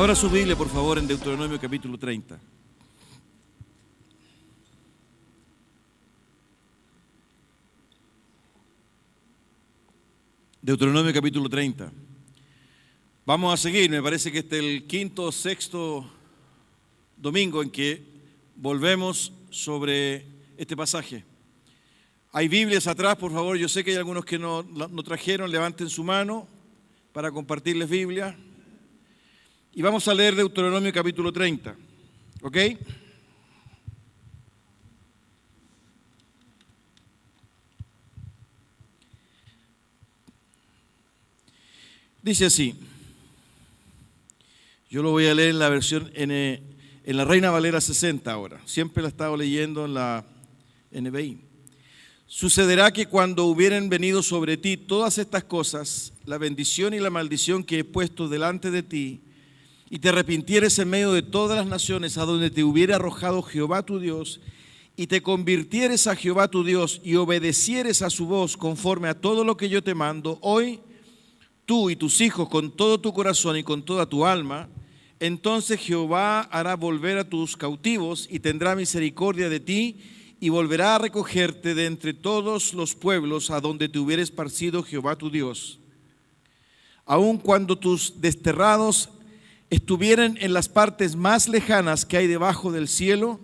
Abra su Biblia, por favor, en Deuteronomio capítulo 30. Deuteronomio capítulo 30. Vamos a seguir, me parece que este es el quinto o sexto domingo en que volvemos sobre este pasaje. Hay Biblias atrás, por favor. Yo sé que hay algunos que no trajeron, levanten su mano para compartirles Biblia. Y vamos a leer Deuteronomio capítulo 30, ¿ok? Dice así, yo lo voy a leer en la versión, en la Reina Valera 60 ahora, siempre la he estado leyendo en la NBI. Sucederá que cuando hubieren venido sobre ti todas estas cosas, la bendición y la maldición que he puesto delante de ti, y te arrepintieres en medio de todas las naciones a donde te hubiera arrojado Jehová tu Dios, y te convirtieres a Jehová tu Dios y obedecieres a su voz conforme a todo lo que yo te mando, hoy tú y tus hijos con todo tu corazón y con toda tu alma, entonces Jehová hará volver a tus cautivos y tendrá misericordia de ti y volverá a recogerte de entre todos los pueblos a donde te hubiera esparcido Jehová tu Dios. Aun cuando tus desterrados estuvieren en las partes más lejanas que hay debajo del cielo,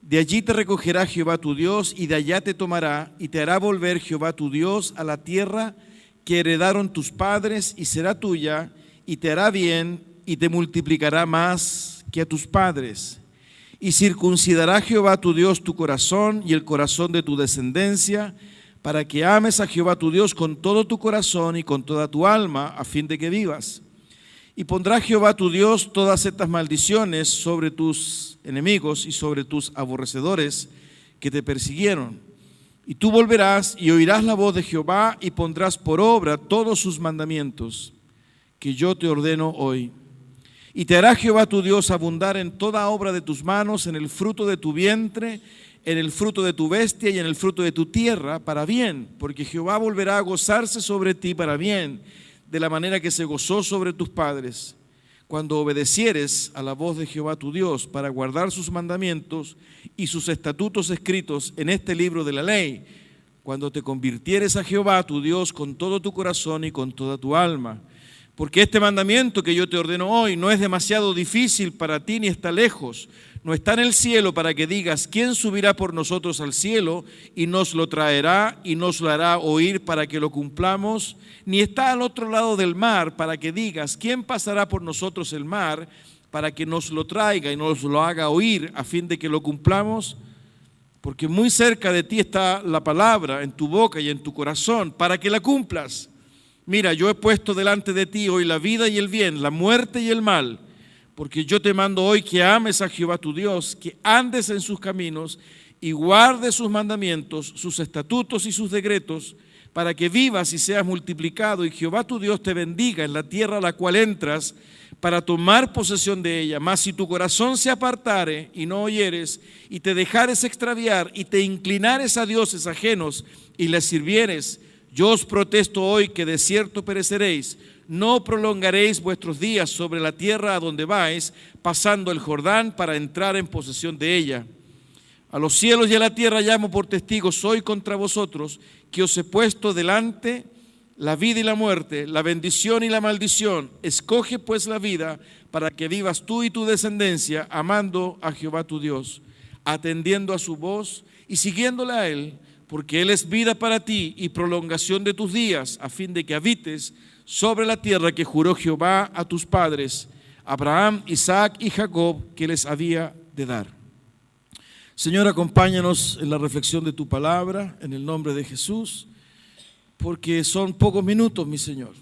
de allí te recogerá Jehová tu Dios y de allá te tomará y te hará volver Jehová tu Dios a la tierra que heredaron tus padres y será tuya y te hará bien y te multiplicará más que a tus padres. Y circuncidará Jehová tu Dios tu corazón y el corazón de tu descendencia para que ames a Jehová tu Dios con todo tu corazón y con toda tu alma a fin de que vivas. Y pondrá Jehová tu Dios todas estas maldiciones sobre tus enemigos y sobre tus aborrecedores que te persiguieron. Y tú volverás y oirás la voz de Jehová y pondrás por obra todos sus mandamientos que yo te ordeno hoy. Y te hará Jehová tu Dios abundar en toda obra de tus manos, en el fruto de tu vientre, en el fruto de tu bestia y en el fruto de tu tierra, para bien, porque Jehová volverá a gozarse sobre ti para bien, de la manera que se gozó sobre tus padres, cuando obedecieres a la voz de Jehová tu Dios para guardar sus mandamientos y sus estatutos escritos en este libro de la ley, cuando te convirtieres a Jehová tu Dios con todo tu corazón y con toda tu alma. Porque este mandamiento que yo te ordeno hoy no es demasiado difícil para ti ni está lejos, no está en el cielo para que digas, ¿quién subirá por nosotros al cielo y nos lo traerá y nos lo hará oír para que lo cumplamos? Ni está al otro lado del mar para que digas, ¿quién pasará por nosotros el mar para que nos lo traiga y nos lo haga oír a fin de que lo cumplamos? Porque muy cerca de ti está la palabra en tu boca y en tu corazón para que la cumplas. Mira, yo he puesto delante de ti hoy la vida y el bien, la muerte y el mal, porque yo te mando hoy que ames a Jehová tu Dios, que andes en sus caminos y guardes sus mandamientos, sus estatutos y sus decretos, para que vivas y seas multiplicado y Jehová tu Dios te bendiga en la tierra a la cual entras para tomar posesión de ella. Mas si tu corazón se apartare y no oyeres y te dejares extraviar y te inclinares a dioses ajenos y les sirvieres, yo os protesto hoy que de cierto pereceréis, no prolongaréis vuestros días sobre la tierra a donde vais, pasando el Jordán para entrar en posesión de ella. A los cielos y a la tierra llamo por testigos hoy contra vosotros, que os he puesto delante la vida y la muerte, la bendición y la maldición. Escoge pues la vida para que vivas tú y tu descendencia, amando a Jehová tu Dios, atendiendo a su voz y siguiéndole a Él, porque Él es vida para ti y prolongación de tus días, a fin de que habites sobre la tierra que juró Jehová a tus padres, Abraham, Isaac y Jacob, que les había de dar. Señor, acompáñanos en la reflexión de tu palabra, en el nombre de Jesús, porque son pocos minutos, mi Señor.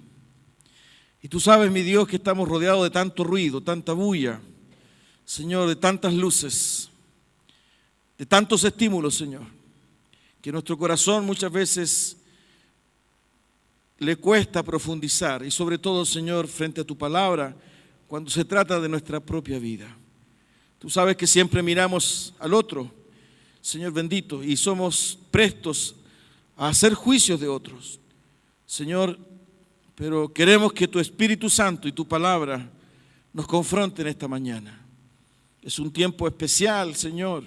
Y tú sabes, mi Dios, que estamos rodeados de tanto ruido, tanta bulla, Señor, de tantas luces, de tantos estímulos, Señor, que nuestro corazón muchas veces le cuesta profundizar y sobre todo, Señor, frente a tu palabra, cuando se trata de nuestra propia vida. Tú sabes que siempre miramos al otro, Señor bendito, y somos prestos a hacer juicios de otros. Señor, pero queremos que tu Espíritu Santo y tu palabra nos confronten esta mañana. Es un tiempo especial, Señor.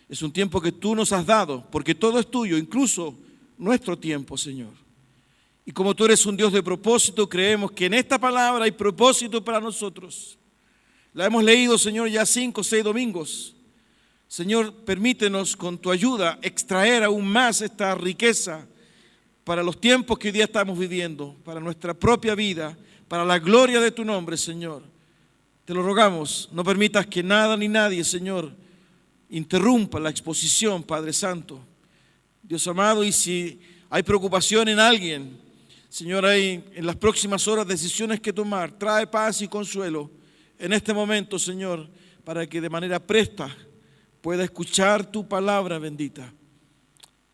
Es un tiempo que tú nos has dado, porque todo es tuyo, incluso nuestro tiempo, Señor. Y como tú eres un Dios de propósito, creemos que en esta palabra hay propósito para nosotros. La hemos leído, Señor, ya 5 o 6 domingos. Señor, permítenos con tu ayuda extraer aún más esta riqueza para los tiempos que hoy día estamos viviendo, para nuestra propia vida, para la gloria de tu nombre, Señor. Te lo rogamos, no permitas que nada ni nadie, Señor, interrumpa la exposición, Padre Santo. Dios amado, y si hay preocupación en alguien, Señor, hay en las próximas horas decisiones que tomar, trae paz y consuelo en este momento, Señor, para que de manera presta pueda escuchar tu palabra bendita.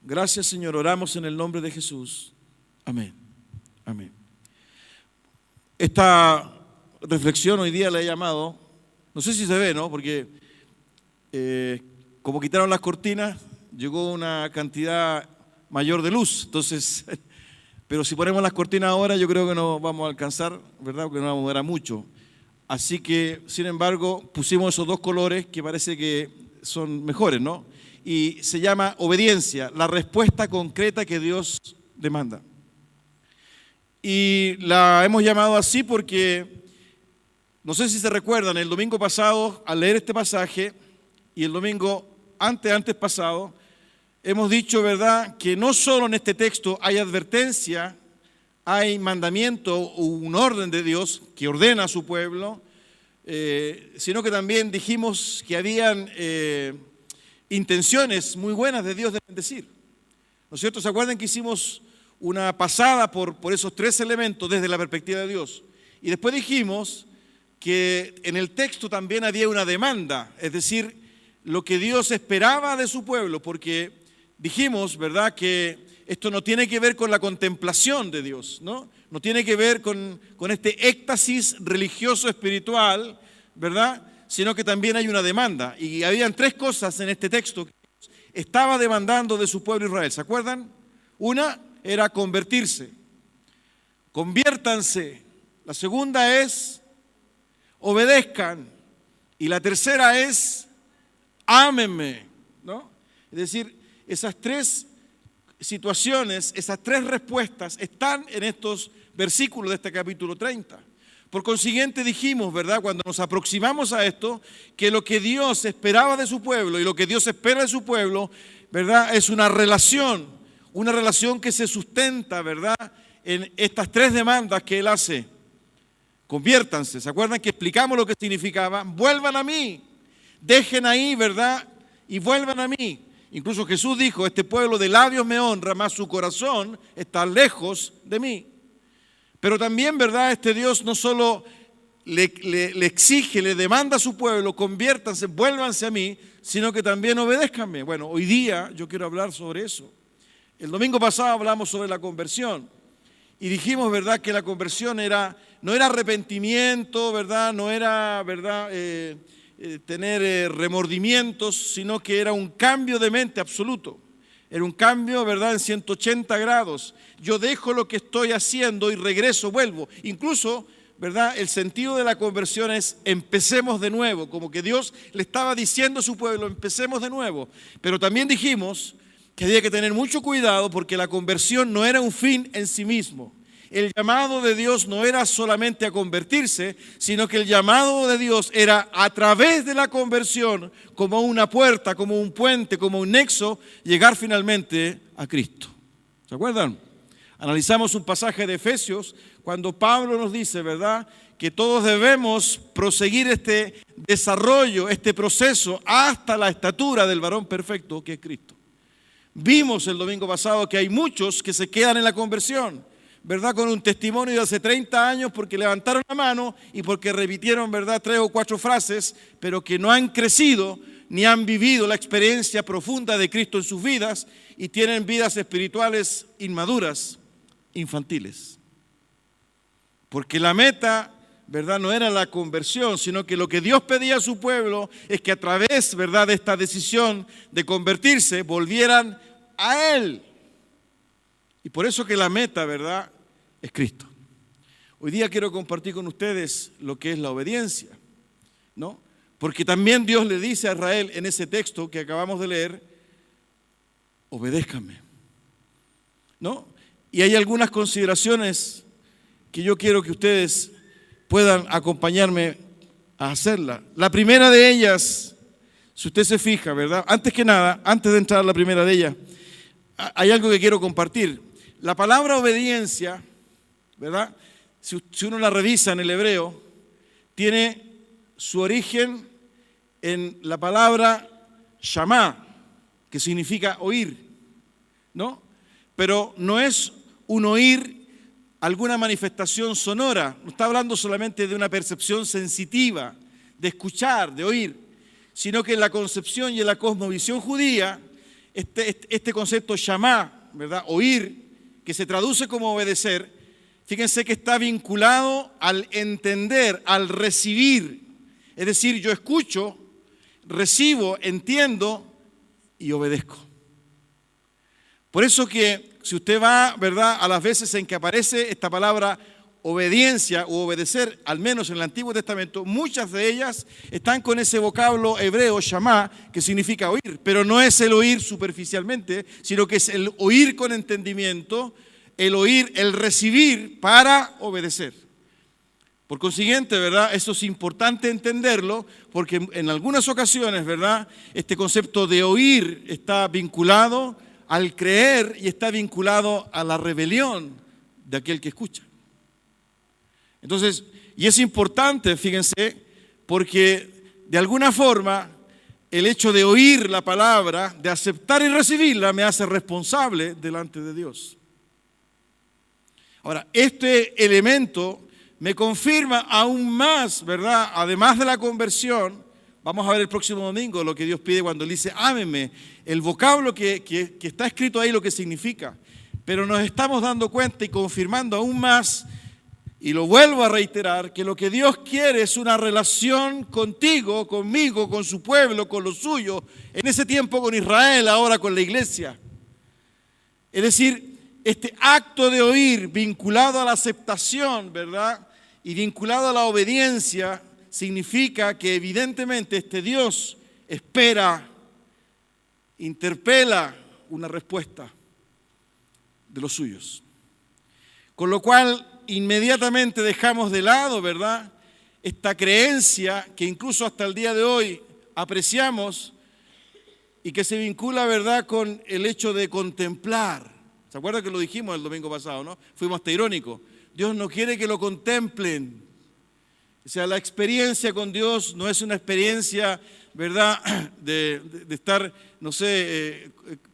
Gracias, Señor, oramos en el nombre de Jesús. Amén. Amén. Esta reflexión hoy día la he llamado, no sé si se ve, ¿no? Porque como quitaron las cortinas, llegó una cantidad mayor de luz. Entonces, pero si ponemos las cortinas ahora, yo creo que no vamos a alcanzar, ¿verdad? Porque no vamos a ver a mucho. Así que, sin embargo, pusimos esos 2 colores que parece que son mejores, ¿no? Y se llama obediencia, la respuesta concreta que Dios demanda. Y la hemos llamado así porque, no sé si se recuerdan, el domingo pasado, al leer este pasaje, y el domingo antes pasado, hemos dicho, ¿verdad?, que no solo en este texto hay advertencia, hay mandamiento o un orden de Dios que ordena a su pueblo, sino que también dijimos que habían intenciones muy buenas de Dios de bendecir. ¿No es cierto? ¿Se acuerdan que hicimos una pasada por esos 3 elementos desde la perspectiva de Dios? Y después dijimos que en el texto también había una demanda, es decir, lo que Dios esperaba de su pueblo, porque dijimos, ¿verdad?, que esto no tiene que ver con la contemplación de Dios, ¿no? No tiene que ver con este éxtasis religioso espiritual, ¿verdad?, sino que también hay una demanda. Y habían 3 cosas en este texto que Dios estaba demandando de su pueblo Israel. ¿Se acuerdan? Una era convertirse. Conviértanse. La segunda es obedezcan. Y la tercera es ámenme, ¿no? Es decir, esas 3 situaciones, esas 3 respuestas están en estos versículos de este capítulo 30. Por consiguiente dijimos, ¿verdad?, cuando nos aproximamos a esto, que lo que Dios esperaba de su pueblo y lo que Dios espera de su pueblo, ¿verdad?, es una relación que se sustenta, ¿verdad?, en estas 3 demandas que Él hace. Conviértanse, ¿se acuerdan que explicamos lo que significaba? Vuelvan a mí, dejen ahí, ¿verdad?, y vuelvan a mí. Incluso Jesús dijo, este pueblo de labios me honra, mas su corazón está lejos de mí. Pero también, ¿verdad?, este Dios no solo le exige, le demanda a su pueblo, conviértanse, vuélvanse a mí, sino que también obedézcanme. Bueno, hoy día yo quiero hablar sobre eso. El domingo pasado hablamos sobre la conversión y dijimos, ¿verdad?, que la conversión no era arrepentimiento, ¿verdad?, no era, ¿verdad?, tener remordimientos, sino que era un cambio de mente absoluto. Era un cambio, ¿verdad?, en 180 grados. Yo dejo lo que estoy haciendo y regreso, vuelvo. Incluso, ¿verdad?, el sentido de la conversión es empecemos de nuevo, como que Dios le estaba diciendo a su pueblo, empecemos de nuevo. Pero también dijimos que había que tener mucho cuidado porque la conversión no era un fin en sí mismo. El llamado de Dios no era solamente a convertirse, sino que el llamado de Dios era a través de la conversión, como una puerta, como un puente, como un nexo, llegar finalmente a Cristo. ¿Se acuerdan? Analizamos un pasaje de Efesios cuando Pablo nos dice, ¿verdad?, que todos debemos proseguir este desarrollo, este proceso, hasta la estatura del varón perfecto que es Cristo. Vimos el domingo pasado que hay muchos que se quedan en la conversión, ¿verdad?, con un testimonio de hace 30 años porque levantaron la mano y porque repitieron, ¿verdad?, 3 o 4 frases, pero que no han crecido ni han vivido la experiencia profunda de Cristo en sus vidas y tienen vidas espirituales inmaduras, infantiles. Porque la meta, ¿verdad?, no era la conversión, sino que lo que Dios pedía a su pueblo es que a través, ¿verdad?, de esta decisión de convertirse, volvieran a Él. Y por eso que la meta, ¿verdad?, es Cristo. Hoy día quiero compartir con ustedes lo que es la obediencia, ¿no? Porque también Dios le dice a Israel en ese texto que acabamos de leer, obedézcanme, ¿no? Y hay algunas consideraciones que yo quiero que ustedes puedan acompañarme a hacerla. La primera de ellas, si usted se fija, ¿verdad? Antes que nada, antes de entrar a la primera de ellas, hay algo que quiero compartir. La palabra obediencia, ¿verdad? Si uno la revisa en el hebreo, tiene su origen en la palabra shamá, que significa oír, ¿no? Pero no es un oír alguna manifestación sonora, no está hablando solamente de una percepción sensitiva, de escuchar, de oír, sino que en la concepción y en la cosmovisión judía, este concepto shamá, ¿verdad? Oír, que se traduce como obedecer, fíjense que está vinculado al entender, al recibir. Es decir, yo escucho, recibo, entiendo y obedezco. Por eso que si usted va, ¿verdad?, a las veces en que aparece esta palabra obediencia o obedecer, al menos en el Antiguo Testamento, muchas de ellas están con ese vocablo hebreo, shamá, que significa oír, pero no es el oír superficialmente, sino que es el oír con entendimiento, el oír, el recibir para obedecer. Por consiguiente, ¿verdad?, eso es importante entenderlo, porque en algunas ocasiones, ¿verdad?, este concepto de oír está vinculado al creer y está vinculado a la rebelión de aquel que escucha. Entonces, y es importante, fíjense, porque de alguna forma el hecho de oír la palabra, de aceptar y recibirla, me hace responsable delante de Dios. Ahora, este elemento me confirma aún más, ¿verdad? Además de la conversión, vamos a ver el próximo domingo lo que Dios pide cuando Él dice, ámenme, el vocablo que está escrito ahí lo que significa. Pero nos estamos dando cuenta y confirmando aún más, y lo vuelvo a reiterar, que lo que Dios quiere es una relación contigo, conmigo, con su pueblo, con lo suyo, en ese tiempo con Israel, ahora con la iglesia. Es decir, este acto de oír vinculado a la aceptación, ¿verdad?, y vinculado a la obediencia, significa que evidentemente este Dios espera, interpela una respuesta de los suyos. Con lo cual, inmediatamente dejamos de lado, ¿verdad?, esta creencia que incluso hasta el día de hoy apreciamos y que se vincula, ¿verdad?, con el hecho de contemplar. ¿Se acuerdan que lo dijimos el domingo pasado, no? Fuimos hasta irónicos. Dios no quiere que lo contemplen. O sea, la experiencia con Dios no es una experiencia, ¿verdad?, de estar, no sé,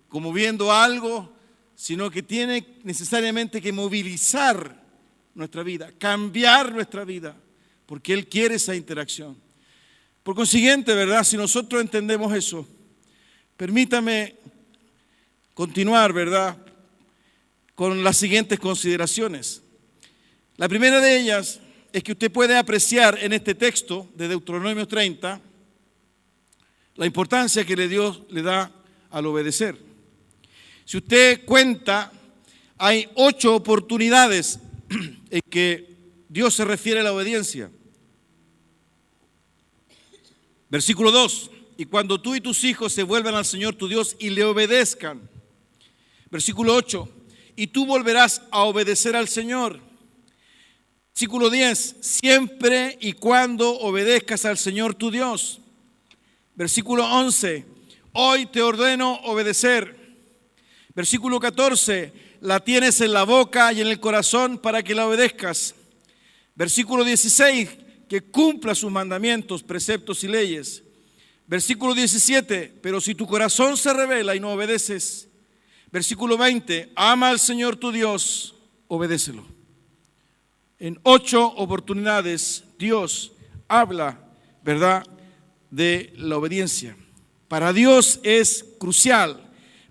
como viendo algo, sino que tiene necesariamente que movilizar nuestra vida, cambiar nuestra vida, porque Él quiere esa interacción. Por consiguiente, ¿verdad?, si nosotros entendemos eso, permítame continuar, ¿verdad?, con las siguientes consideraciones. La primera de ellas es que usted puede apreciar en este texto de Deuteronomio 30 la importancia que Dios le da al obedecer. Si usted cuenta, hay 8 oportunidades en que Dios se refiere a la obediencia. Versículo 2, y cuando tú y tus hijos se vuelvan al Señor tu Dios y le obedezcan. Versículo 8, y tú volverás a obedecer al Señor. Versículo 10, siempre y cuando obedezcas al Señor tu Dios. Versículo 11, hoy te ordeno obedecer. Versículo 14, la tienes en la boca y en el corazón para que la obedezcas. Versículo 16, que cumpla sus mandamientos, preceptos y leyes. Versículo 17, pero si tu corazón se rebela y no obedeces. Versículo 20, ama al Señor tu Dios, obedécelo. En 8 oportunidades Dios habla, ¿verdad?, de la obediencia. Para Dios es crucial,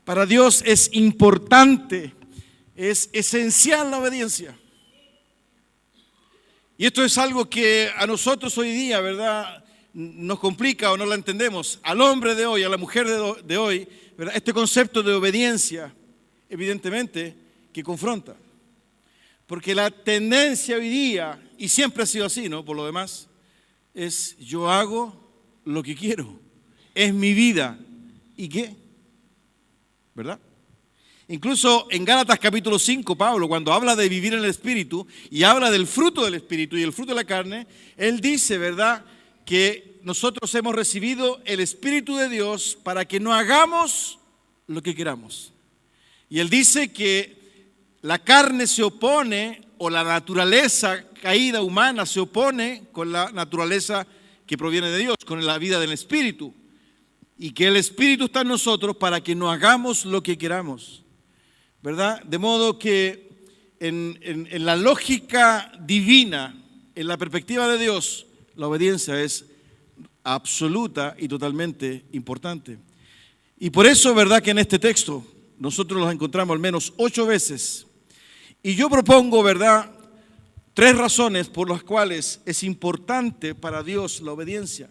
para Dios es importante, es esencial la obediencia. Y esto es algo que a nosotros hoy día, ¿verdad?, nos complica o no la entendemos. Al hombre de hoy, a la mujer de hoy, ¿verdad?, este concepto de obediencia, evidentemente, que confronta. Porque la tendencia hoy día, y siempre ha sido así, ¿no? Por lo demás, es yo hago lo que quiero. Es mi vida. ¿Y qué? ¿Verdad? Incluso en Gálatas capítulo 5, Pablo, cuando habla de vivir en el Espíritu y habla del fruto del Espíritu y el fruto de la carne, él dice, ¿verdad?, que nosotros hemos recibido el Espíritu de Dios para que no hagamos lo que queramos. Y él dice que la carne se opone, o la naturaleza caída humana se opone con la naturaleza que proviene de Dios, con la vida del Espíritu. Y que el Espíritu está en nosotros para que no hagamos lo que queramos, ¿verdad? De modo que en la lógica divina, en la perspectiva de Dios, la obediencia es absoluta y totalmente importante. Y por eso, ¿verdad?, que en este texto nosotros los encontramos al menos 8 veces. Y yo propongo, ¿verdad?, 3 razones por las cuales es importante para Dios la obediencia.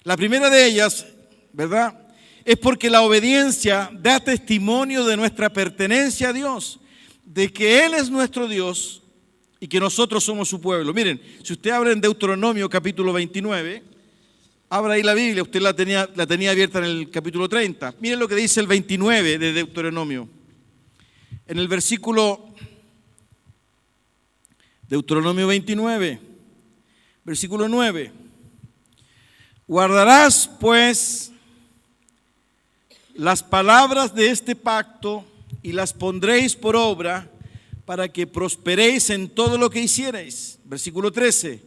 La primera de ellas, ¿verdad?, es porque la obediencia da testimonio de nuestra pertenencia a Dios, de que Él es nuestro Dios y que nosotros somos su pueblo. Miren, si usted abre en Deuteronomio capítulo 29, abra ahí la Biblia, usted la tenía abierta en el capítulo 30. Miren lo que dice el 29 de Deuteronomio. En el Deuteronomio 29, versículo 9. Guardarás, pues, las palabras de este pacto y las pondréis por obra para que prosperéis en todo lo que hiciereis. Versículo 13.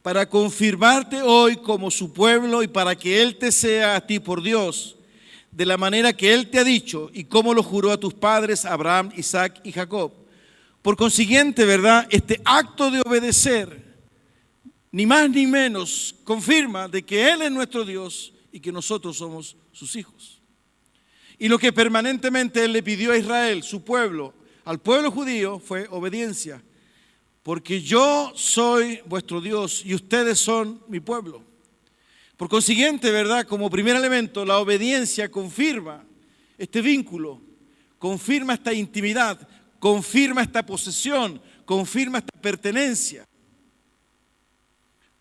Para confirmarte hoy como su pueblo y para que Él te sea a ti por Dios, de la manera que Él te ha dicho y como lo juró a tus padres Abraham, Isaac y Jacob. Por consiguiente, ¿verdad?, este acto de obedecer, ni más ni menos, confirma de que Él es nuestro Dios y que nosotros somos sus hijos. Y lo que permanentemente Él le pidió a Israel, su pueblo, al pueblo judío, fue obediencia. Porque yo soy vuestro Dios y ustedes son mi pueblo. Por consiguiente, ¿verdad?, como primer elemento, la obediencia confirma este vínculo, confirma esta intimidad, confirma esta posesión, confirma esta pertenencia.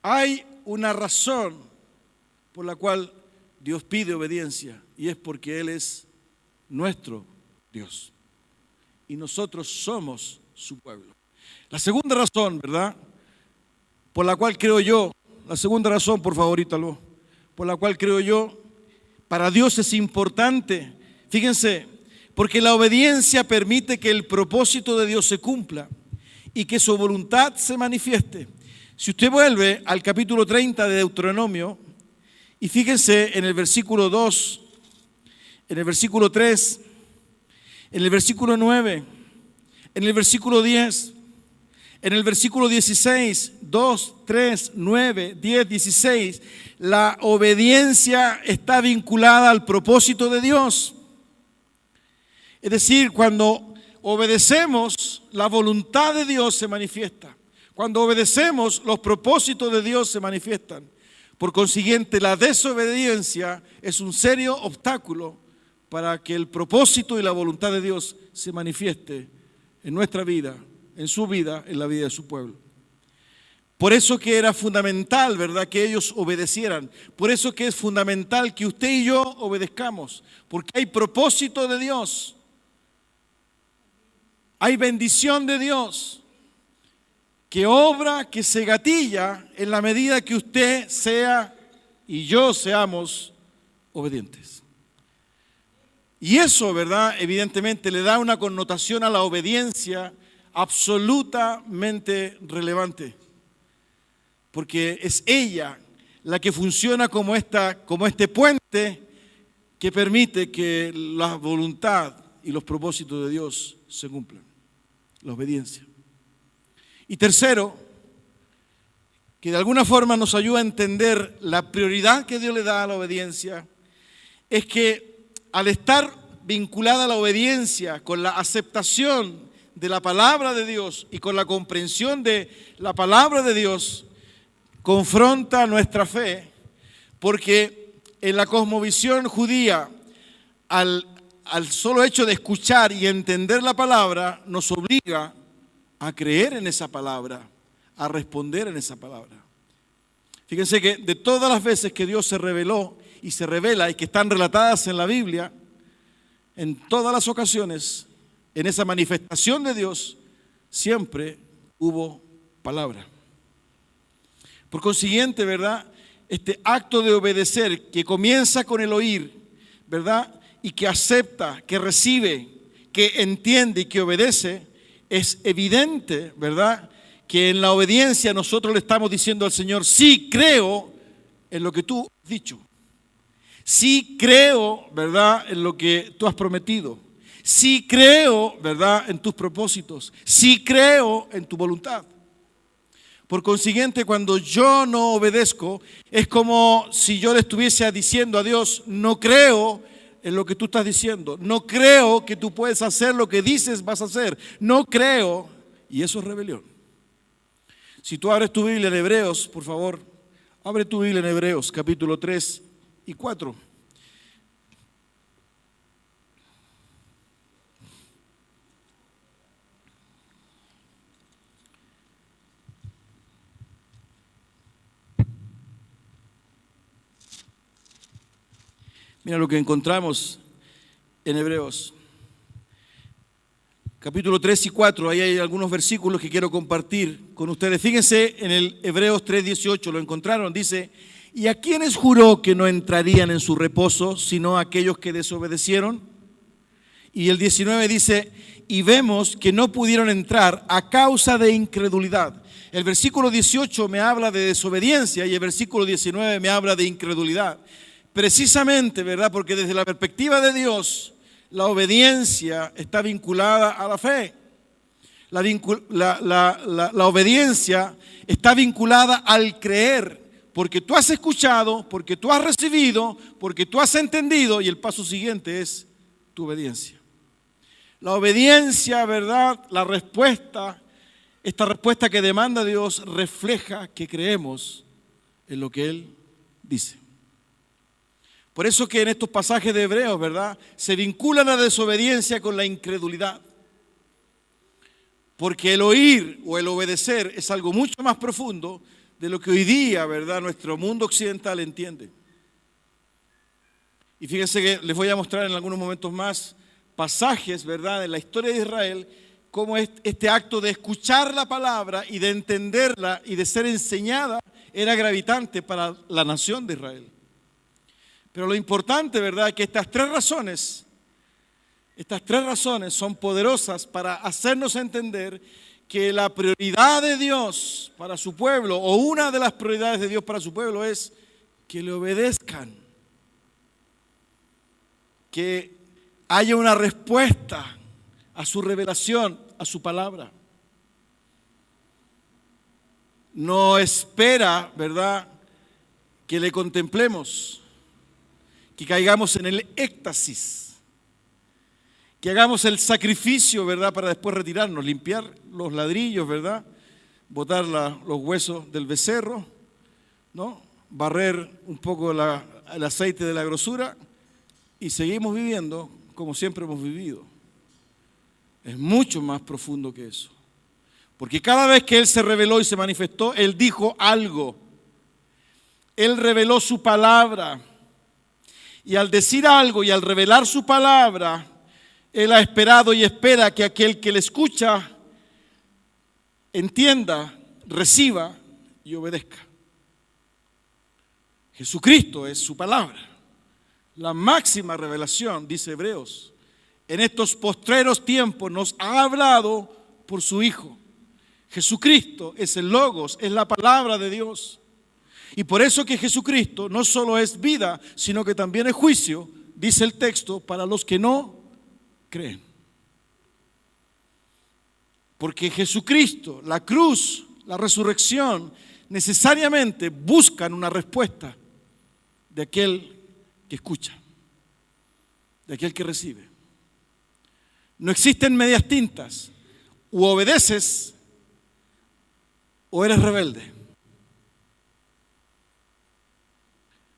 Hay una razón por la cual Dios pide obediencia y es porque Él es nuestro Dios y nosotros somos su pueblo. La segunda razón, ¿verdad?, por la cual creo yo, la segunda razón, por favor, Ítalo, por la cual creo yo, para Dios es importante, fíjense, porque la obediencia permite que el propósito de Dios se cumpla y que su voluntad se manifieste. Si usted vuelve al capítulo 30 de Deuteronomio, y fíjense en el versículo 2, en el versículo 3, en el versículo 9, en el versículo 10, en el versículo 16, 2, 3, 9, 10, 16, la obediencia está vinculada al propósito de Dios. Es decir, cuando obedecemos, la voluntad de Dios se manifiesta. Cuando obedecemos, los propósitos de Dios se manifiestan. Por consiguiente, la desobediencia es un serio obstáculo para que el propósito y la voluntad de Dios se manifieste en nuestra vida, en su vida, en la vida de su pueblo. Por eso que era fundamental, ¿verdad?, que ellos obedecieran. Por eso que es fundamental que usted y yo obedezcamos. Porque hay propósito de Dios. Hay bendición de Dios que obra, que se gatilla en la medida que usted sea y yo seamos obedientes. Y eso, ¿verdad?, evidentemente le da una connotación a la obediencia absolutamente relevante. Porque es ella la que funciona como este puente que permite que la voluntad y los propósitos de Dios se cumplan. La obediencia. Y tercero, que de alguna forma nos ayuda a entender la prioridad que Dios le da a la obediencia, es que al estar vinculada a la obediencia con la aceptación de la palabra de Dios y con la comprensión de la palabra de Dios, confronta nuestra fe, porque en la cosmovisión judía, al solo hecho de escuchar y entender la palabra, nos obliga a creer en esa palabra, a responder en esa palabra. Fíjense que de todas las veces que Dios se reveló y se revela y que están relatadas en la Biblia, en todas las ocasiones, en esa manifestación de Dios, siempre hubo palabra. Por consiguiente, ¿verdad? Este acto de obedecer que comienza con el oír, ¿verdad? Y que acepta, que recibe, que entiende y que obedece, es evidente, ¿verdad? Que en la obediencia nosotros le estamos diciendo al Señor, sí creo en lo que tú has dicho. Sí creo, ¿verdad?, en lo que tú has prometido. Sí creo, ¿verdad?, en tus propósitos. Sí creo en tu voluntad. Por consiguiente, cuando yo no obedezco, es como si yo le estuviese diciendo a Dios, no creo en lo que tú estás diciendo. No creo que tú puedes hacer lo que dices vas a hacer. No creo. Y eso es rebelión. Si tú abres tu Biblia en Hebreos, por favor, abre tu Biblia en Hebreos, capítulo 3 y 4. Mira lo que encontramos en Hebreos. Capítulo 3 y 4, ahí hay algunos versículos que quiero compartir con ustedes. Fíjense en el Hebreos 3:18, lo encontraron, dice, ¿y a quiénes juró que no entrarían en su reposo, sino a aquellos que desobedecieron? Y el 19 dice, y vemos que no pudieron entrar a causa de incredulidad. El versículo 18 me habla de desobediencia y el versículo 19 me habla de incredulidad. Precisamente, ¿verdad? Porque desde la perspectiva de Dios, la obediencia está vinculada a la fe. La obediencia está vinculada al creer, porque tú has escuchado, porque tú has recibido, porque tú has entendido, y el paso siguiente es tu obediencia. La obediencia, ¿verdad? La respuesta, esta respuesta que demanda Dios refleja que creemos en lo que Él dice. Por eso que en estos pasajes de Hebreos, ¿verdad?, se vincula la desobediencia con la incredulidad. Porque el oír o el obedecer es algo mucho más profundo de lo que hoy día, ¿verdad?, nuestro mundo occidental entiende. Y fíjense que les voy a mostrar en algunos momentos más pasajes, ¿verdad?, en la historia de Israel, cómo este acto de escuchar la palabra y de entenderla y de ser enseñada era gravitante para la nación de Israel. Pero lo importante, ¿verdad?, es que estas tres razones son poderosas para hacernos entender que la prioridad de Dios para su pueblo, o una de las prioridades de Dios para su pueblo, es que le obedezcan, que haya una respuesta a su revelación, a su palabra. No espera, ¿verdad?, que le contemplemos, que caigamos en el éxtasis, que hagamos el sacrificio, ¿verdad?, para después retirarnos, limpiar los ladrillos, ¿verdad?, botar los huesos del becerro, ¿no?, barrer un poco el aceite de la grosura y seguimos viviendo como siempre hemos vivido. Es mucho más profundo que eso. Porque cada vez que Él se reveló y se manifestó, Él dijo algo. Él reveló su palabra. Y al decir algo y al revelar su palabra, Él ha esperado y espera que aquel que le escucha entienda, reciba y obedezca. Jesucristo es su palabra. La máxima revelación, dice Hebreos, en estos postreros tiempos nos ha hablado por su Hijo. Jesucristo es el Logos, es la palabra de Dios. Y por eso que Jesucristo no solo es vida, sino que también es juicio, dice el texto, para los que no creen. Porque Jesucristo, la cruz, la resurrección, necesariamente buscan una respuesta de aquel que escucha, de aquel que recibe. No existen medias tintas, o obedeces o eres rebelde.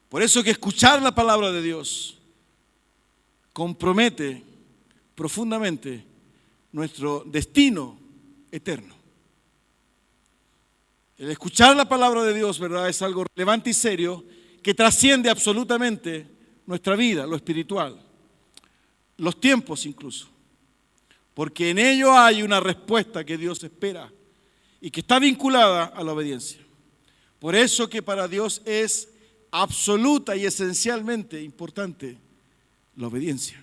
Por eso que escuchar la palabra de Dios compromete profundamente nuestro destino eterno. El escuchar la palabra de Dios, ¿verdad?, es algo relevante y serio que trasciende absolutamente nuestra vida, lo espiritual, los tiempos incluso. Porque en ello hay una respuesta que Dios espera y que está vinculada a la obediencia. Por eso que para Dios es absoluta y esencialmente importante la obediencia.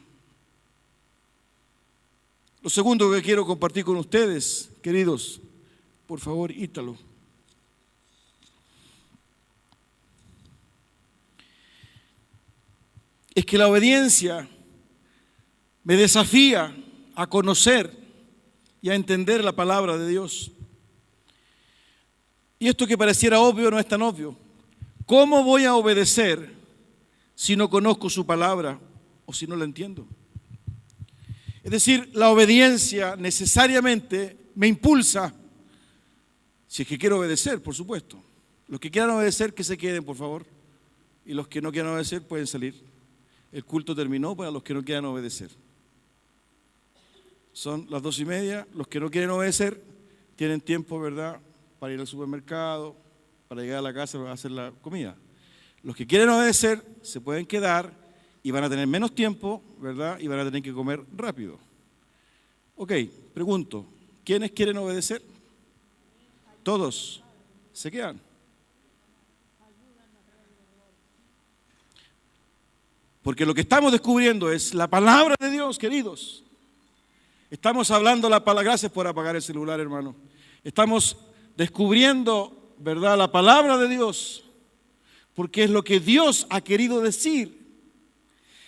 Lo segundo que quiero compartir con ustedes, queridos, por favor, Ítalo. Es que la obediencia me desafía a conocer y a entender la palabra de Dios. Y esto que pareciera obvio no es tan obvio. ¿Cómo voy a obedecer si no conozco su palabra o si no la entiendo? Es decir, la obediencia necesariamente me impulsa, si es que quiero obedecer, por supuesto. Los que quieran obedecer, que se queden, por favor. Y los que no quieran obedecer, pueden salir. El culto terminó para los que no quieran obedecer. Son las 2:30. Los que no quieren obedecer tienen tiempo, ¿verdad?, para ir al supermercado, para llegar a la casa para hacer la comida. Los que quieren obedecer se pueden quedar y van a tener menos tiempo, ¿verdad?, y van a tener que comer rápido. Ok, pregunto, ¿quiénes quieren obedecer? Todos. ¿Se quedan? Porque lo que estamos descubriendo es la palabra de Dios, queridos. Estamos hablando la palabra. Gracias por apagar el celular, hermano. Estamos descubriendo, ¿verdad?, la palabra de Dios, porque es lo que Dios ha querido decir,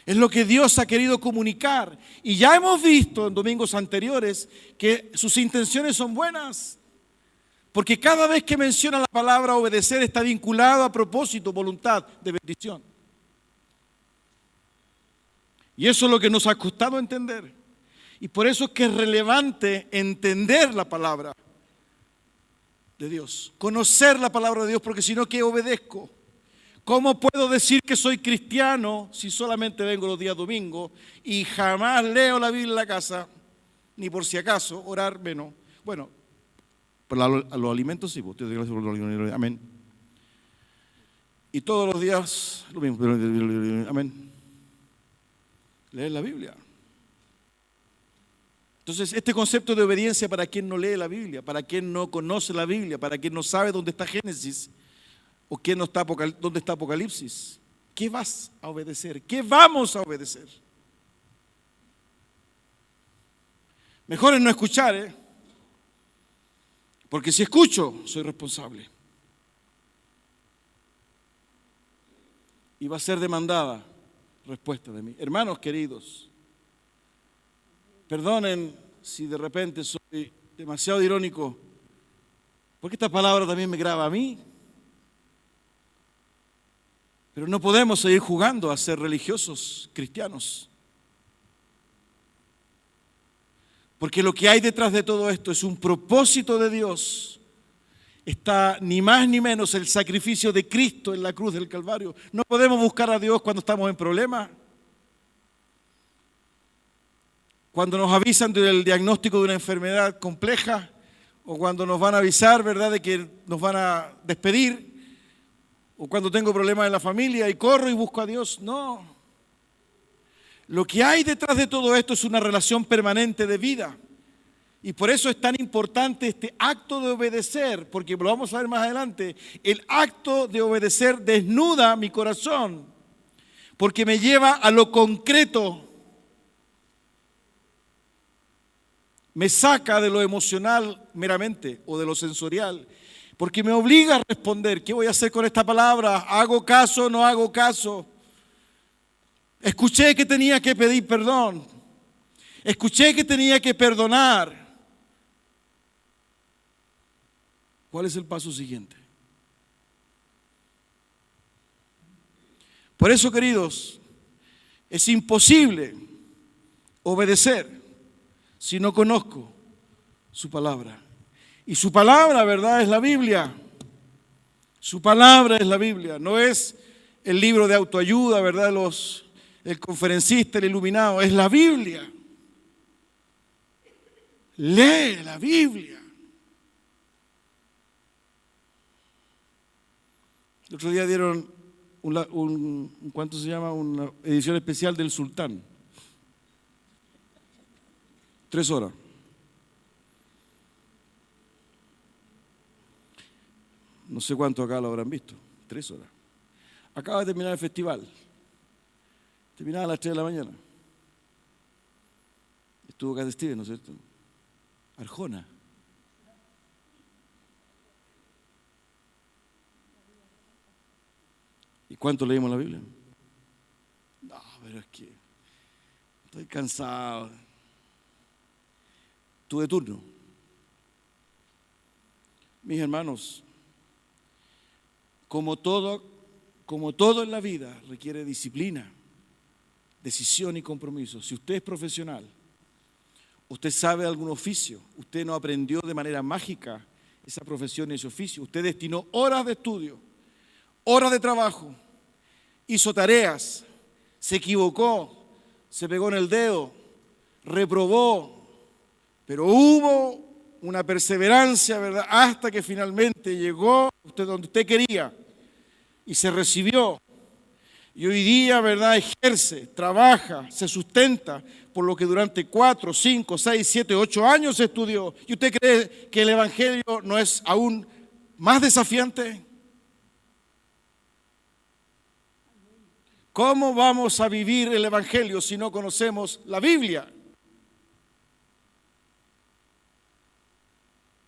es lo que Dios ha querido comunicar. Y ya hemos visto en domingos anteriores que sus intenciones son buenas, porque cada vez que menciona la palabra obedecer está vinculado a propósito, voluntad de bendición. Y eso es lo que nos ha costado entender. Y por eso es que es relevante entender la palabra de Dios, conocer la palabra de Dios, porque si no, ¿qué obedezco? ¿Cómo puedo decir que soy cristiano si solamente vengo los días domingos y jamás leo la Biblia en la casa, ni por si acaso, orar menos? Bueno, para los alimentos sí, amén. Y todos los días lo mismo, amén. Leer la Biblia. Entonces, este concepto de obediencia para quien no lee la Biblia, para quien no conoce la Biblia, para quien no sabe dónde está Génesis o dónde está Apocalipsis, ¿qué vas a obedecer? ¿Qué vamos a obedecer? Mejor es no escuchar, porque si escucho, soy responsable. Y va a ser demandada respuesta de mí. Hermanos queridos, perdonen si de repente soy demasiado irónico, porque esta palabra también me graba a mí. Pero no podemos seguir jugando a ser religiosos cristianos. Porque lo que hay detrás de todo esto es un propósito de Dios. Está ni más ni menos el sacrificio de Cristo en la cruz del Calvario. No podemos buscar a Dios cuando estamos en problemas. Cuando nos avisan del diagnóstico de una enfermedad compleja, o cuando nos van a avisar, ¿verdad?, de que nos van a despedir, o cuando tengo problemas en la familia y corro y busco a Dios. No. Lo que hay detrás de todo esto es una relación permanente de vida. Y por eso es tan importante este acto de obedecer, porque lo vamos a ver más adelante. El acto de obedecer desnuda mi corazón, porque me lleva a lo concreto. Me saca de lo emocional meramente o de lo sensorial, porque me obliga a responder. ¿Qué voy a hacer con esta palabra? ¿Hago caso o no hago caso? Escuché que tenía que pedir perdón. Escuché que tenía que perdonar. ¿Cuál es el paso siguiente? Por eso, queridos, es imposible obedecer si no conozco su palabra. Y su palabra, ¿verdad?, es la Biblia. Su palabra es la Biblia. No es el libro de autoayuda, ¿verdad?, el conferencista, el iluminado. Es la Biblia. Lee la Biblia. El otro día dieron ¿cuánto se llama? Una edición especial del Sultán. 3 horas. No sé cuánto acá lo habrán visto. 3 horas. Acaba de terminar el festival. Terminaba a las 3 de la mañana. Estuvo Cat Stevens, ¿no es cierto? Arjona. ¿Y cuánto leímos la Biblia? No, pero es que estoy cansado. Tuve turno. Mis hermanos, como todo en la vida requiere disciplina, decisión y compromiso. Si usted es profesional, usted sabe algún oficio, usted no aprendió de manera mágica esa profesión y ese oficio, usted destinó horas de estudio, horas de trabajo, hizo tareas, se equivocó, se pegó en el dedo, reprobó, pero hubo una perseverancia, ¿verdad? Hasta que finalmente llegó usted donde usted quería y se recibió. Y hoy día, ¿verdad? Ejerce, trabaja, se sustenta por lo que durante 4, 5, 6, 7, 8 años estudió. ¿Y usted cree que el Evangelio no es aún más desafiante? ¿Cómo vamos a vivir el Evangelio si no conocemos la Biblia?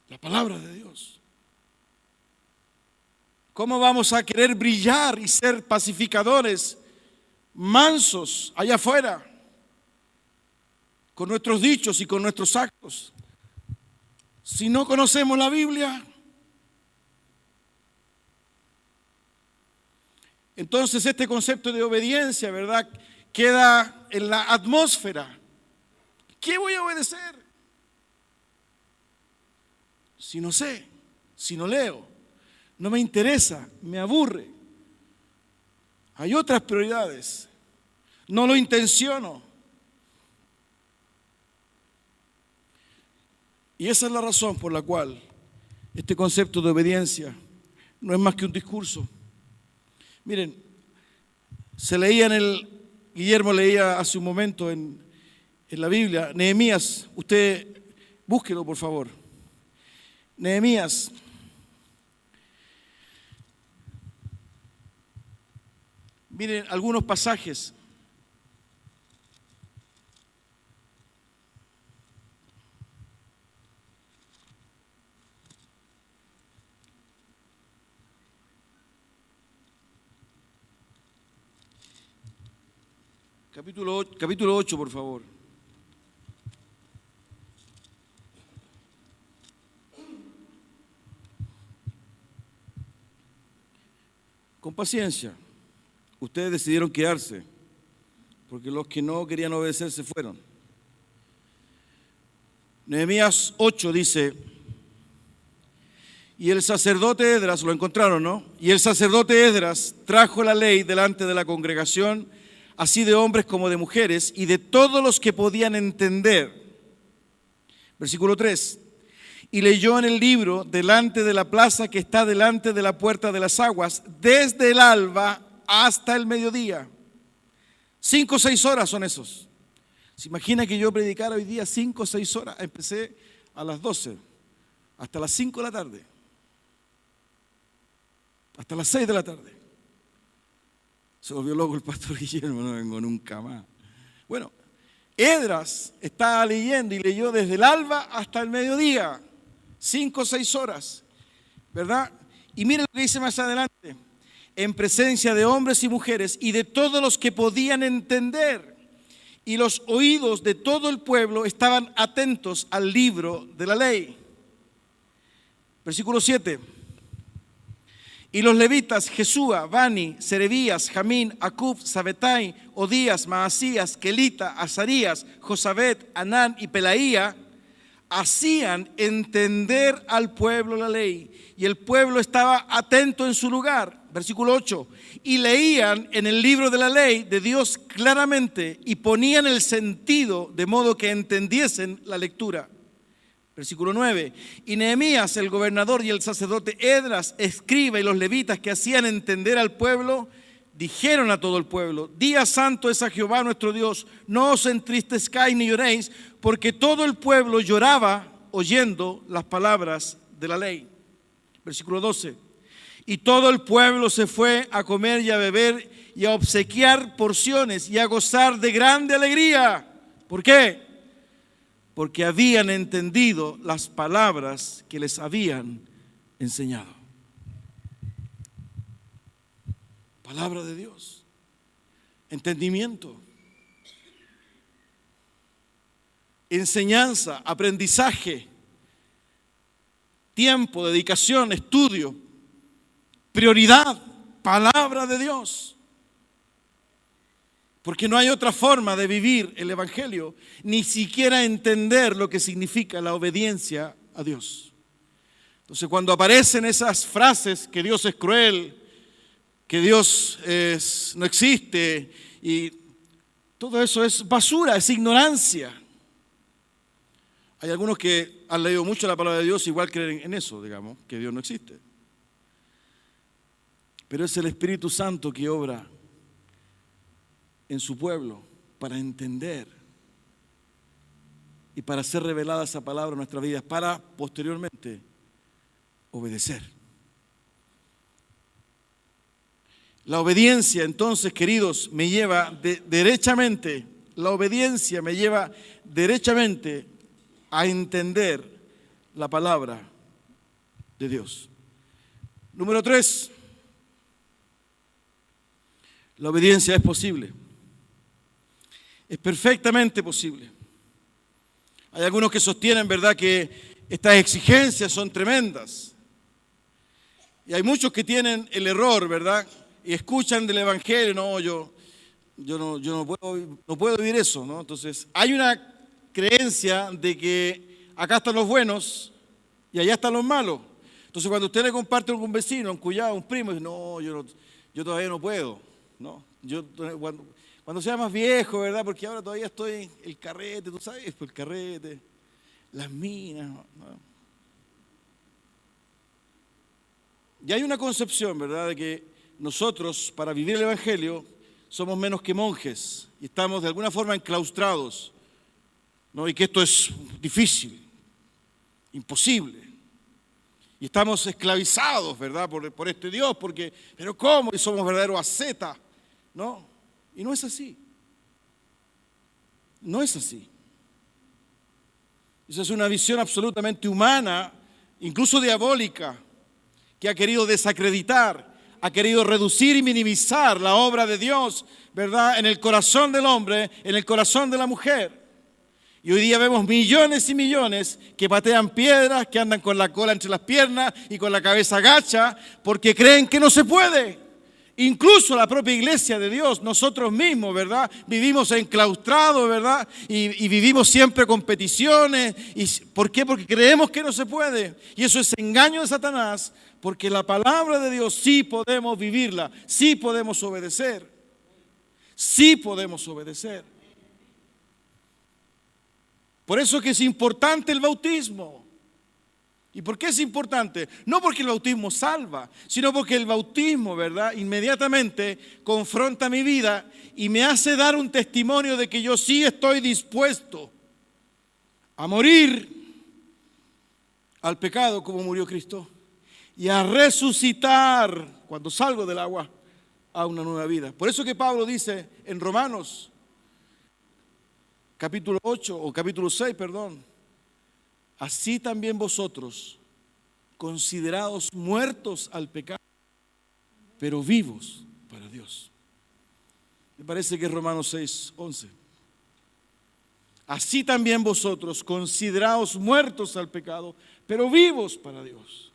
La palabra de Dios. ¿Cómo vamos a querer brillar y ser pacificadores, mansos allá afuera, con nuestros dichos y con nuestros actos, si no conocemos la Biblia? Entonces este concepto de obediencia, ¿verdad?, queda en la atmósfera. ¿Qué voy a obedecer? Si no sé, si no leo, no me interesa, me aburre. Hay otras prioridades. No lo intenciono. Y esa es la razón por la cual este concepto de obediencia no es más que un discurso. Miren, Guillermo leía hace un momento en la Biblia, Nehemías, usted búsquelo por favor. Nehemías. Miren algunos pasajes. Capítulo 8, por favor. Con paciencia. Ustedes decidieron quedarse, porque los que no querían obedecer se fueron. Nehemías 8 dice, y el sacerdote Esdras, lo encontraron, ¿no? Y el sacerdote Esdras trajo la ley delante de la congregación, así de hombres como de mujeres, y de todos los que podían entender. Versículo 3. Y leyó en el libro delante de la plaza que está delante de la puerta de las aguas, desde el alba hasta el mediodía. 5 o 6 horas son esos. ¿Se imagina que yo predicara hoy día 5 o 6 horas? Empecé a las 12, hasta las 5 de la tarde, hasta las 6 de la tarde. Se volvió loco el pastor Guillermo, no vengo nunca más. Bueno, Esdras estaba leyendo y leyó desde el alba hasta el mediodía, 5 o 6 horas, ¿verdad? Y miren lo que dice más adelante, en presencia de hombres y mujeres y de todos los que podían entender, y los oídos de todo el pueblo estaban atentos al libro de la ley. Versículo 7. Y los levitas, Jesúa, Bani, Serebías, Jamín, Acub, Sabetai, Odías, Maasías, Kelita, Azarías, Josabet, Anán y Pelaía, hacían entender al pueblo la ley. Y el pueblo estaba atento en su lugar. Versículo 8. Y leían en el libro de la ley de Dios claramente y ponían el sentido de modo que entendiesen la lectura. Versículo 9. Y Nehemías, el gobernador, y el sacerdote Esdras, escriba, y los levitas que hacían entender al pueblo, dijeron a todo el pueblo: día santo es a Jehová nuestro Dios, no os entristezcáis ni lloréis, porque todo el pueblo lloraba oyendo las palabras de la ley. Versículo 12. Y todo el pueblo se fue a comer y a beber y a obsequiar porciones y a gozar de grande alegría. ¿Por qué? Porque habían entendido las palabras que les habían enseñado. Palabra de Dios, entendimiento, enseñanza, aprendizaje, tiempo, dedicación, estudio, prioridad, palabra de Dios. Porque no hay otra forma de vivir el Evangelio, ni siquiera entender lo que significa la obediencia a Dios. Entonces, cuando aparecen esas frases que Dios es cruel, que Dios no existe, y todo eso es basura, es ignorancia. Hay algunos que han leído mucho la palabra de Dios, igual creen en eso, digamos, que Dios no existe. Pero es el Espíritu Santo que obra en su pueblo para entender y para ser revelada esa palabra en nuestras vidas, para posteriormente obedecer. La obediencia, entonces, queridos, me lleva derechamente, la obediencia me lleva derechamente a entender la palabra de Dios. Número 3, la obediencia es posible. Es perfectamente posible. Hay algunos que sostienen, ¿verdad?, que estas exigencias son tremendas. Y hay muchos que tienen el error, ¿verdad?, y escuchan del Evangelio: no, yo no puedo vivir eso, ¿no? Entonces, hay una creencia de que acá están los buenos y allá están los malos. Entonces, cuando usted le comparte a algún vecino, a un cuñado, a un primo, dice: no, yo todavía no puedo, ¿no? Cuando sea más viejo, ¿verdad? Porque ahora todavía estoy el carrete, tú sabes, el carrete, las minas, ¿no? Y hay una concepción, ¿verdad?, de que nosotros, para vivir el Evangelio, somos menos que monjes y estamos de alguna forma enclaustrados, ¿no? Y que esto es difícil, imposible. Y estamos esclavizados, ¿verdad?, por este Dios, pero ¿cómo? Y somos verdaderos ascetas, ¿no? Y no es así. No es así. Esa es una visión absolutamente humana, incluso diabólica, que ha querido desacreditar, ha querido reducir y minimizar la obra de Dios, ¿verdad?, en el corazón del hombre, en el corazón de la mujer. Y hoy día vemos millones y millones que patean piedras, que andan con la cola entre las piernas y con la cabeza agacha, porque creen que no se puede. Incluso la propia iglesia de Dios, nosotros mismos, ¿verdad?, vivimos enclaustrados, ¿verdad?, y vivimos siempre con peticiones. ¿Por qué? Porque creemos que no se puede. Y eso es engaño de Satanás, porque la palabra de Dios sí podemos vivirla, sí podemos obedecer. Sí podemos obedecer. Por eso que es importante el bautismo. ¿Y por qué es importante? No porque el bautismo salva, sino porque el bautismo, ¿verdad?, inmediatamente confronta mi vida y me hace dar un testimonio de que yo sí estoy dispuesto a morir al pecado como murió Cristo y a resucitar cuando salgo del agua a una nueva vida. Por eso que Pablo dice en Romanos capítulo 8 o capítulo 6, perdón: así también vosotros, considerados muertos al pecado, pero vivos para Dios. Me parece que es Romanos 6, 11. Así también vosotros, considerados muertos al pecado, pero vivos para Dios.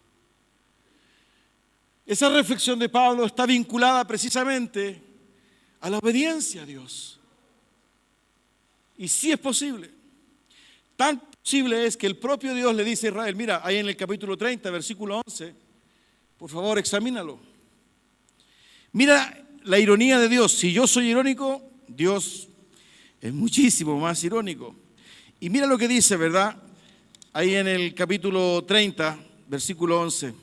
Esa reflexión de Pablo está vinculada precisamente a la obediencia a Dios. Y sí es posible. Tan posible es que el propio Dios le dice a Israel, mira, ahí en el capítulo 30, versículo 11, por favor, examínalo. Mira la ironía de Dios. Si yo soy irónico, Dios es muchísimo más irónico. Y mira lo que dice, ¿verdad? ahí en el capítulo 30, versículo 11.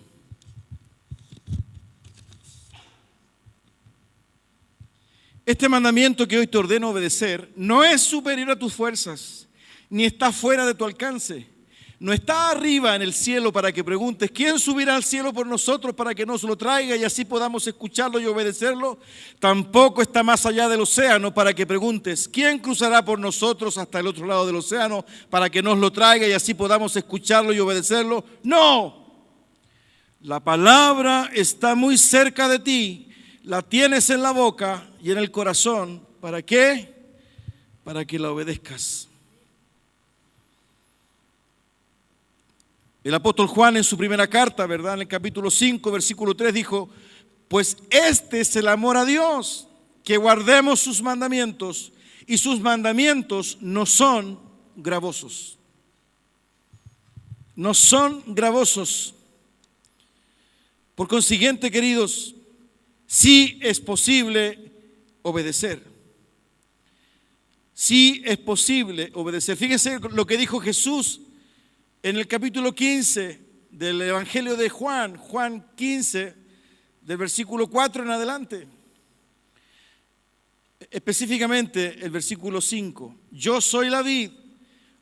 Este mandamiento que hoy te ordeno obedecer no es superior a tus fuerzas, ni está fuera de tu alcance. No está arriba en el cielo para que preguntes, ¿quién subirá al cielo por nosotros para que nos lo traiga y así podamos escucharlo y obedecerlo? Tampoco está más allá del océano para que preguntes, ¿quién cruzará por nosotros hasta el otro lado del océano para que nos lo traiga y así podamos escucharlo y obedecerlo? No, la palabra está muy cerca de ti, la tienes en la boca y en el corazón. ¿Para qué? Para que la obedezcas. El apóstol Juan en su primera carta, ¿verdad? En el capítulo 5, versículo 3 dijo, pues este es el amor a Dios, que guardemos sus mandamientos, y sus mandamientos no son gravosos. No son gravosos. Por consiguiente, queridos, sí es posible obedecer. Sí es posible obedecer. Fíjense lo que dijo Jesús en el capítulo 15 del Evangelio de Juan, Juan 15, del versículo 4 en adelante. Específicamente el versículo 5. Yo soy la vid,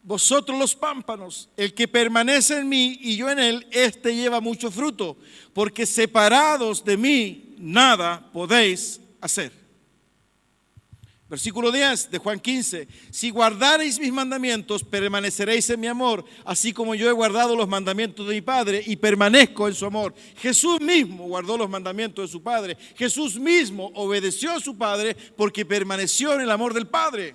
vosotros los pámpanos. El que permanece en mí y yo en él, éste lleva mucho fruto, porque separados de mí nada podéis hacer. Versículo 10 de Juan 15, si guardareis mis mandamientos, permaneceréis en mi amor, así como yo he guardado los mandamientos de mi Padre y permanezco en su amor. Jesús mismo guardó los mandamientos de su Padre. Jesús mismo obedeció a su Padre porque permaneció en el amor del Padre.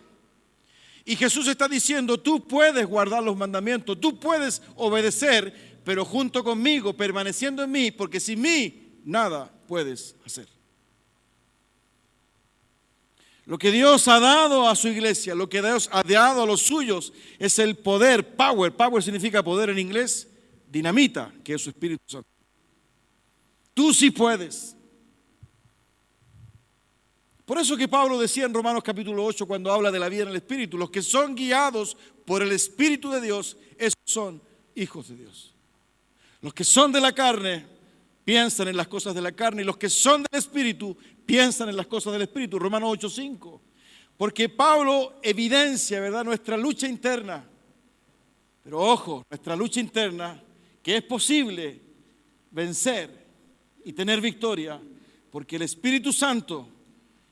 Y Jesús está diciendo, tú puedes guardar los mandamientos, tú puedes obedecer, pero junto conmigo, permaneciendo en mí, porque sin mí nada puedes hacer. Lo que Dios ha dado a su iglesia, lo que Dios ha dado a los suyos es el poder, power. Power significa poder en inglés, dinamita, que es su Espíritu Santo. Tú sí puedes. Por eso que Pablo decía en Romanos capítulo 8, cuando habla de la vida en el Espíritu, los que son guiados por el Espíritu de Dios, esos son hijos de Dios. Los que son de la carne piensan en las cosas de la carne, y los que son del Espíritu piensan en las cosas del Espíritu. Romanos 8:5. Porque Pablo evidencia, ¿verdad?, nuestra lucha interna. Pero ojo, nuestra lucha interna, que es posible vencer y tener victoria, porque el Espíritu Santo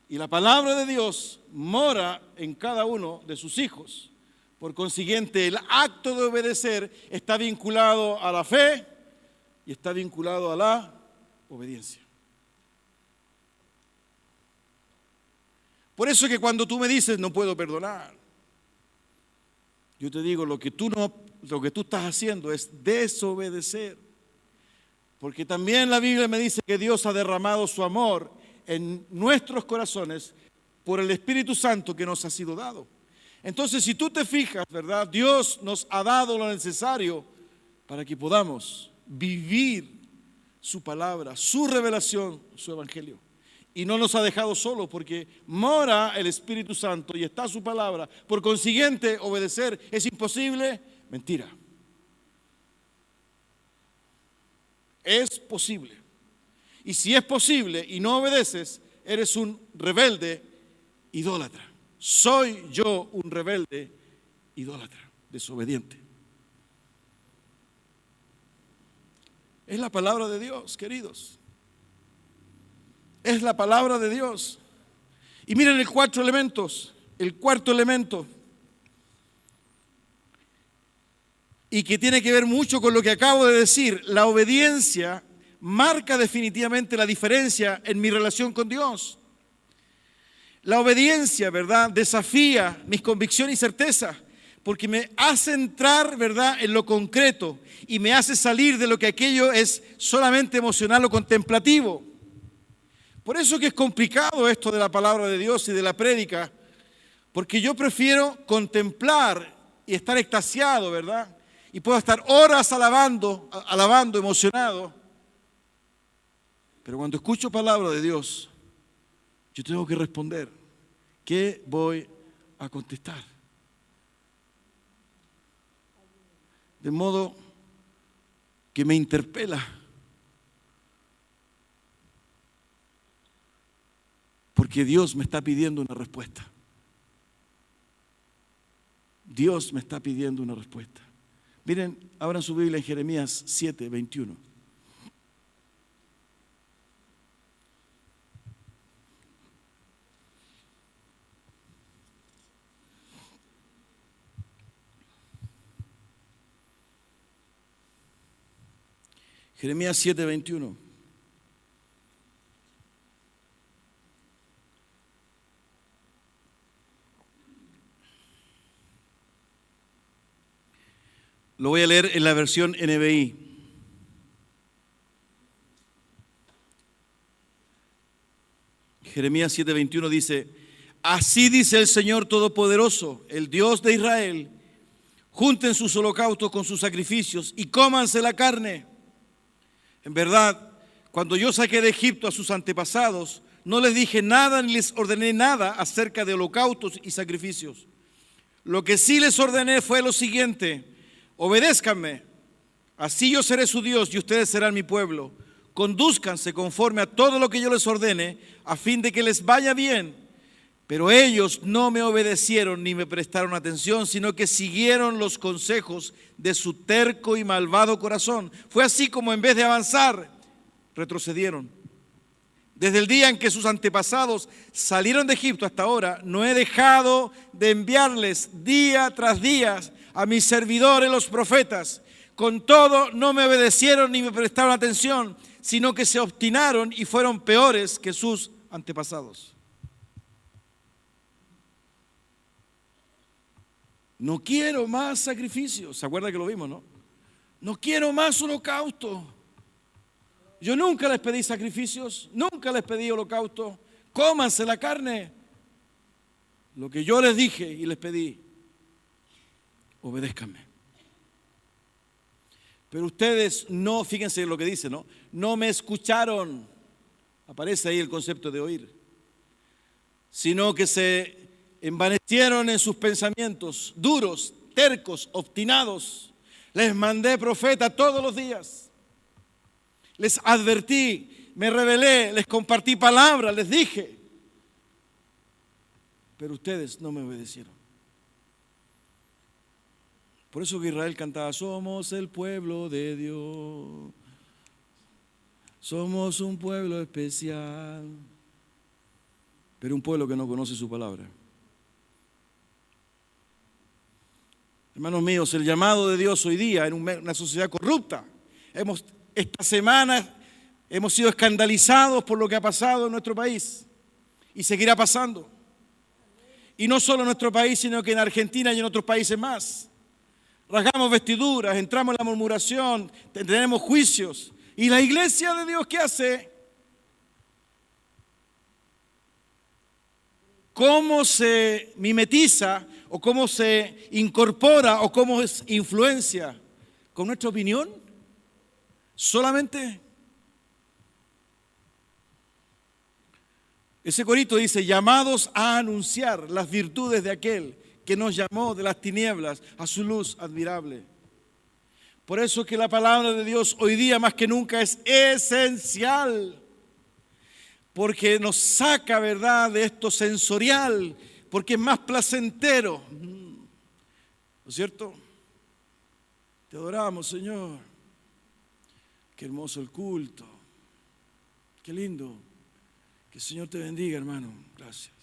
y la palabra de Dios mora en cada uno de sus hijos. Por consiguiente, el acto de obedecer está vinculado a la fe y está vinculado a la obediencia. Por eso que cuando tú me dices no puedo perdonar, yo te digo lo que tú estás haciendo es desobedecer. Porque también la Biblia me dice que Dios ha derramado su amor en nuestros corazones por el Espíritu Santo que nos ha sido dado. Entonces, si tú te fijas, ¿verdad? Dios nos ha dado lo necesario para que podamos vivir su palabra, su revelación, su evangelio. Y no nos ha dejado solos porque mora el Espíritu Santo y está su palabra. Por consiguiente, obedecer es imposible. Mentira. Es posible. Y si es posible y no obedeces, eres un rebelde idólatra. Soy yo un rebelde idólatra, desobediente. Es la palabra de Dios, queridos. Es la palabra de Dios. Y miren el cuarto elemento, y que tiene que ver mucho con lo que acabo de decir. La obediencia marca definitivamente la diferencia en mi relación con Dios. La obediencia, ¿verdad?, desafía mis convicciones y certezas, porque me hace entrar, ¿verdad?, en lo concreto y me hace salir de lo que aquello es solamente emocional o contemplativo. Por eso que es complicado esto de la palabra de Dios y de la prédica, porque yo prefiero contemplar y estar extasiado, ¿verdad? Y puedo estar horas alabando, emocionado. Pero cuando escucho palabra de Dios, yo tengo que responder. ¿Qué voy a contestar? De modo que me interpela. Porque Dios me está pidiendo una respuesta. Dios me está pidiendo una respuesta. Miren, abran su Biblia en Jeremías 7, 21. Jeremías 7, 21. Lo voy a leer en la versión NBI. Jeremías 7:21 dice: así dice el Señor Todopoderoso, el Dios de Israel: junten sus holocaustos con sus sacrificios y cómanse la carne. En verdad, cuando yo saqué de Egipto a sus antepasados, no les dije nada ni les ordené nada acerca de holocaustos y sacrificios. Lo que sí les ordené fue lo siguiente: obedézcanme, así yo seré su Dios y ustedes serán mi pueblo. Condúzcanse conforme a todo lo que yo les ordene, a fin de que les vaya bien. Pero ellos no me obedecieron ni me prestaron atención, sino que siguieron los consejos de su terco y malvado corazón. Fue así como en vez de avanzar, retrocedieron. Desde el día en que sus antepasados salieron de Egipto hasta ahora, no he dejado de enviarles día tras día a mis servidores los profetas. Con todo, no me obedecieron ni me prestaron atención, sino que se obstinaron y fueron peores que sus antepasados. No quiero más sacrificios. ¿Se acuerda que lo vimos, no? No quiero más holocausto. Yo nunca les pedí sacrificios, nunca les pedí holocausto. Cómanse la carne. Lo que yo les dije y les pedí: obedézcanme. Pero ustedes no, fíjense lo que dice, ¿no? No me escucharon. Aparece ahí el concepto de oír. Sino que se envanecieron en sus pensamientos, duros, tercos, obstinados. Les mandé profeta todos los días. Les advertí, me rebelé, les compartí palabras, les dije. Pero ustedes no me obedecieron. Por eso que Israel cantaba: somos el pueblo de Dios. Somos un pueblo especial. Pero un pueblo que no conoce su palabra. Hermanos míos, el llamado de Dios hoy día en una sociedad corrupta. Esta semana hemos sido escandalizados por lo que ha pasado en nuestro país y seguirá pasando. Y no solo en nuestro país, sino que en Argentina y en otros países más. Rasgamos vestiduras, entramos en la murmuración, tenemos juicios. ¿Y la iglesia de Dios qué hace? ¿Cómo se mimetiza o cómo se incorpora o cómo es influencia? ¿Con nuestra opinión? ¿Solamente? Ese corito dice: llamados a anunciar las virtudes de aquel que nos llamó de las tinieblas a su luz admirable. Por eso que la palabra de Dios hoy día más que nunca es esencial. Porque nos saca, ¿verdad?, de esto sensorial, porque es más placentero. ¿No es cierto? Te adoramos, Señor. Qué hermoso el culto. Qué lindo. Que el Señor te bendiga, hermano. Gracias.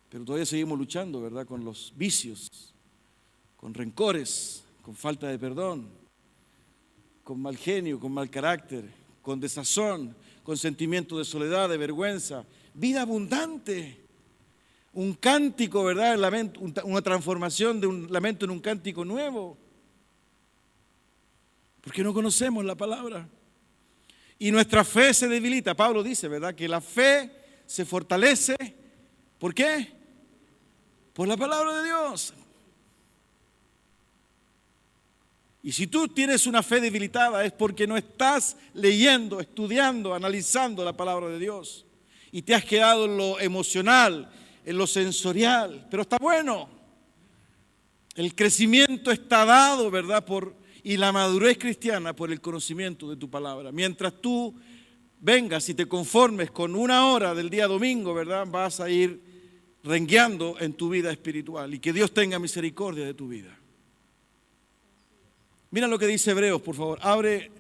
Pero todavía seguimos luchando, ¿verdad?, con los vicios, con rencores, con falta de perdón, con mal genio, con mal carácter, con desazón, con sentimiento de soledad, de vergüenza. Vida abundante. Un cántico, ¿verdad?, el lamento, una transformación de un lamento en un cántico nuevo. Porque no conocemos la palabra. Y nuestra fe se debilita. Pablo dice, ¿verdad?, que la fe se fortalece. ¿Por qué? Por la palabra de Dios. Y si tú tienes una fe debilitada es porque no estás leyendo, estudiando, analizando la palabra de Dios. Y te has quedado en lo emocional, en lo sensorial. Pero está bueno. El crecimiento está dado, ¿verdad? Y la madurez cristiana por el conocimiento de tu palabra. Mientras tú vengas y te conformes con 1 hora del día domingo, ¿verdad? Vas a ir rengueando en tu vida espiritual y que Dios tenga misericordia de tu vida. Mira lo que dice Hebreos, por favor. Abre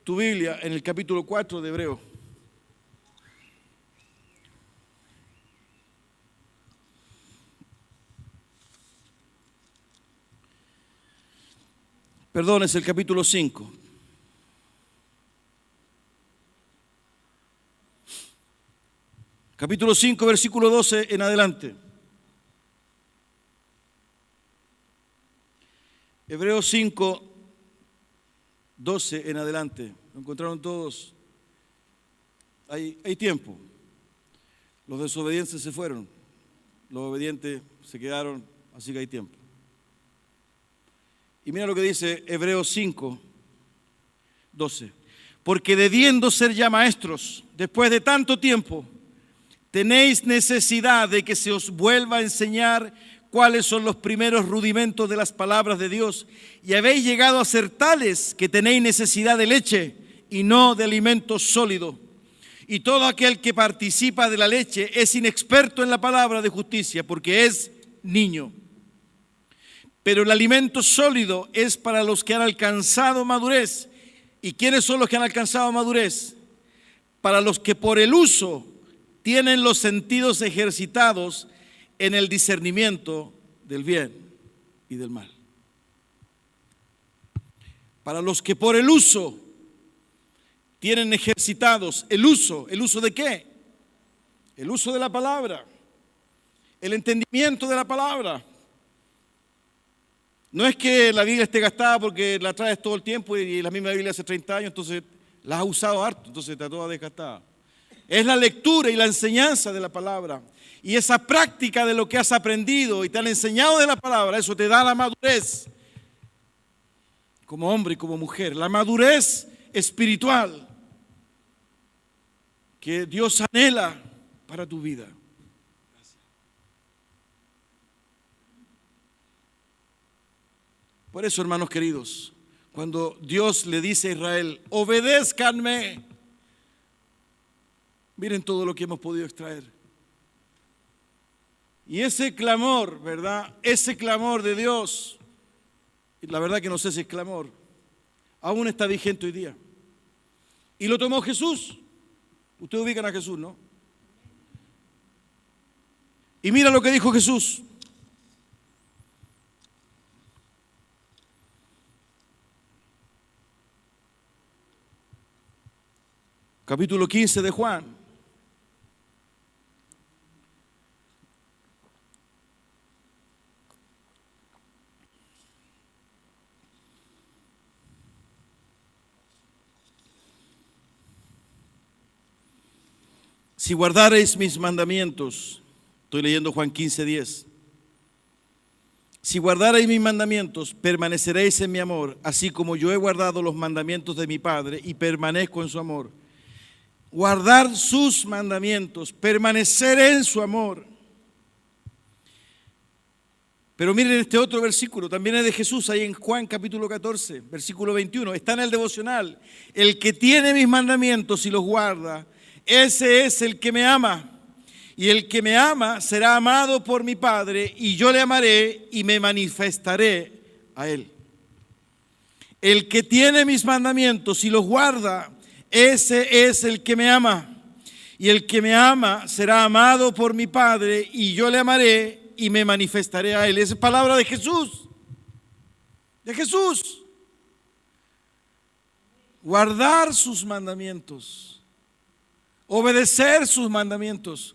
tu Biblia en el capítulo 4 de Hebreos. Perdón, es el capítulo 5. Capítulo 5, versículo 12 en adelante. Hebreos 5, 12 en adelante. ¿Lo encontraron todos? Hay tiempo. Los desobedientes se fueron. Los obedientes se quedaron, así que hay tiempo. Y mira lo que dice Hebreos 5, 12. Porque debiendo ser ya maestros, después de tanto tiempo, tenéis necesidad de que se os vuelva a enseñar cuáles son los primeros rudimentos de las palabras de Dios, y habéis llegado a ser tales que tenéis necesidad de leche y no de alimento sólido. Y todo aquel que participa de la leche es inexperto en la palabra de justicia, porque es niño. Pero el alimento sólido es para los que han alcanzado madurez. ¿Y quiénes son los que han alcanzado madurez? Para los que por el uso tienen los sentidos ejercitados en el discernimiento del bien y del mal. Para los que por el uso tienen ejercitados ¿el uso de qué? El uso de la palabra, el entendimiento de la palabra. No es que la Biblia esté gastada porque la traes todo el tiempo y la misma Biblia hace 30 años, entonces la has usado harto, entonces está toda desgastada. Es la lectura y la enseñanza de la palabra. Y esa práctica de lo que has aprendido y te han enseñado de la palabra, eso te da la madurez como hombre y como mujer. La madurez espiritual que Dios anhela para tu vida. Por eso, hermanos queridos, cuando Dios le dice a Israel, obedézcanme, miren todo lo que hemos podido extraer. Y ese clamor, ¿verdad? Ese clamor de Dios, la verdad que no sé si es clamor, aún está vigente hoy día. Y lo tomó Jesús. Ustedes ubican a Jesús, ¿no? Y mira lo que dijo Jesús. Capítulo 15 de Juan. Si guardareis mis mandamientos, estoy leyendo Juan 15, 10. Si guardareis mis mandamientos, permaneceréis en mi amor, así como yo he guardado los mandamientos de mi Padre y permanezco en su amor. Guardar sus mandamientos, permanecer en su amor. Pero miren este otro versículo, también es de Jesús, ahí en Juan capítulo 14, versículo 21, está en el devocional. El que tiene mis mandamientos y los guarda, ese es el que me ama. Y el que me ama será amado por mi Padre, y yo le amaré y me manifestaré a él. El que tiene mis mandamientos y los guarda, ese es el que me ama. Y el que me ama será amado por mi Padre, y yo le amaré y me manifestaré a él. Esa es palabra de Jesús. De Jesús. Guardar sus mandamientos. Obedecer sus mandamientos.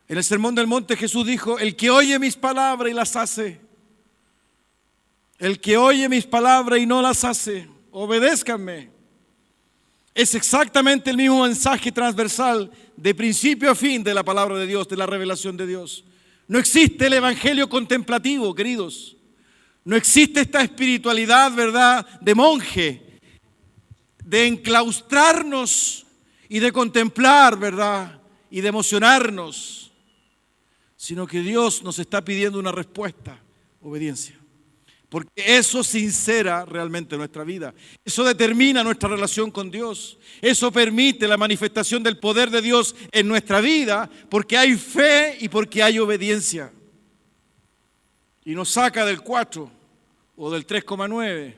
En el Sermón del Monte Jesús dijo, el que oye mis palabras y las hace. El que oye mis palabras y no las hace, obedézcanme. Es exactamente el mismo mensaje transversal de principio a fin de la palabra de Dios, de la revelación de Dios. No existe el evangelio contemplativo, queridos. No existe esta espiritualidad, ¿verdad?, de monje, de enclaustrarnos y de contemplar, ¿verdad?, y de emocionarnos, sino que Dios nos está pidiendo una respuesta, obediencia. Porque eso sincera realmente nuestra vida. Eso determina nuestra relación con Dios. Eso permite la manifestación del poder de Dios en nuestra vida porque hay fe y porque hay obediencia. Y nos saca del 4 o del 3,9,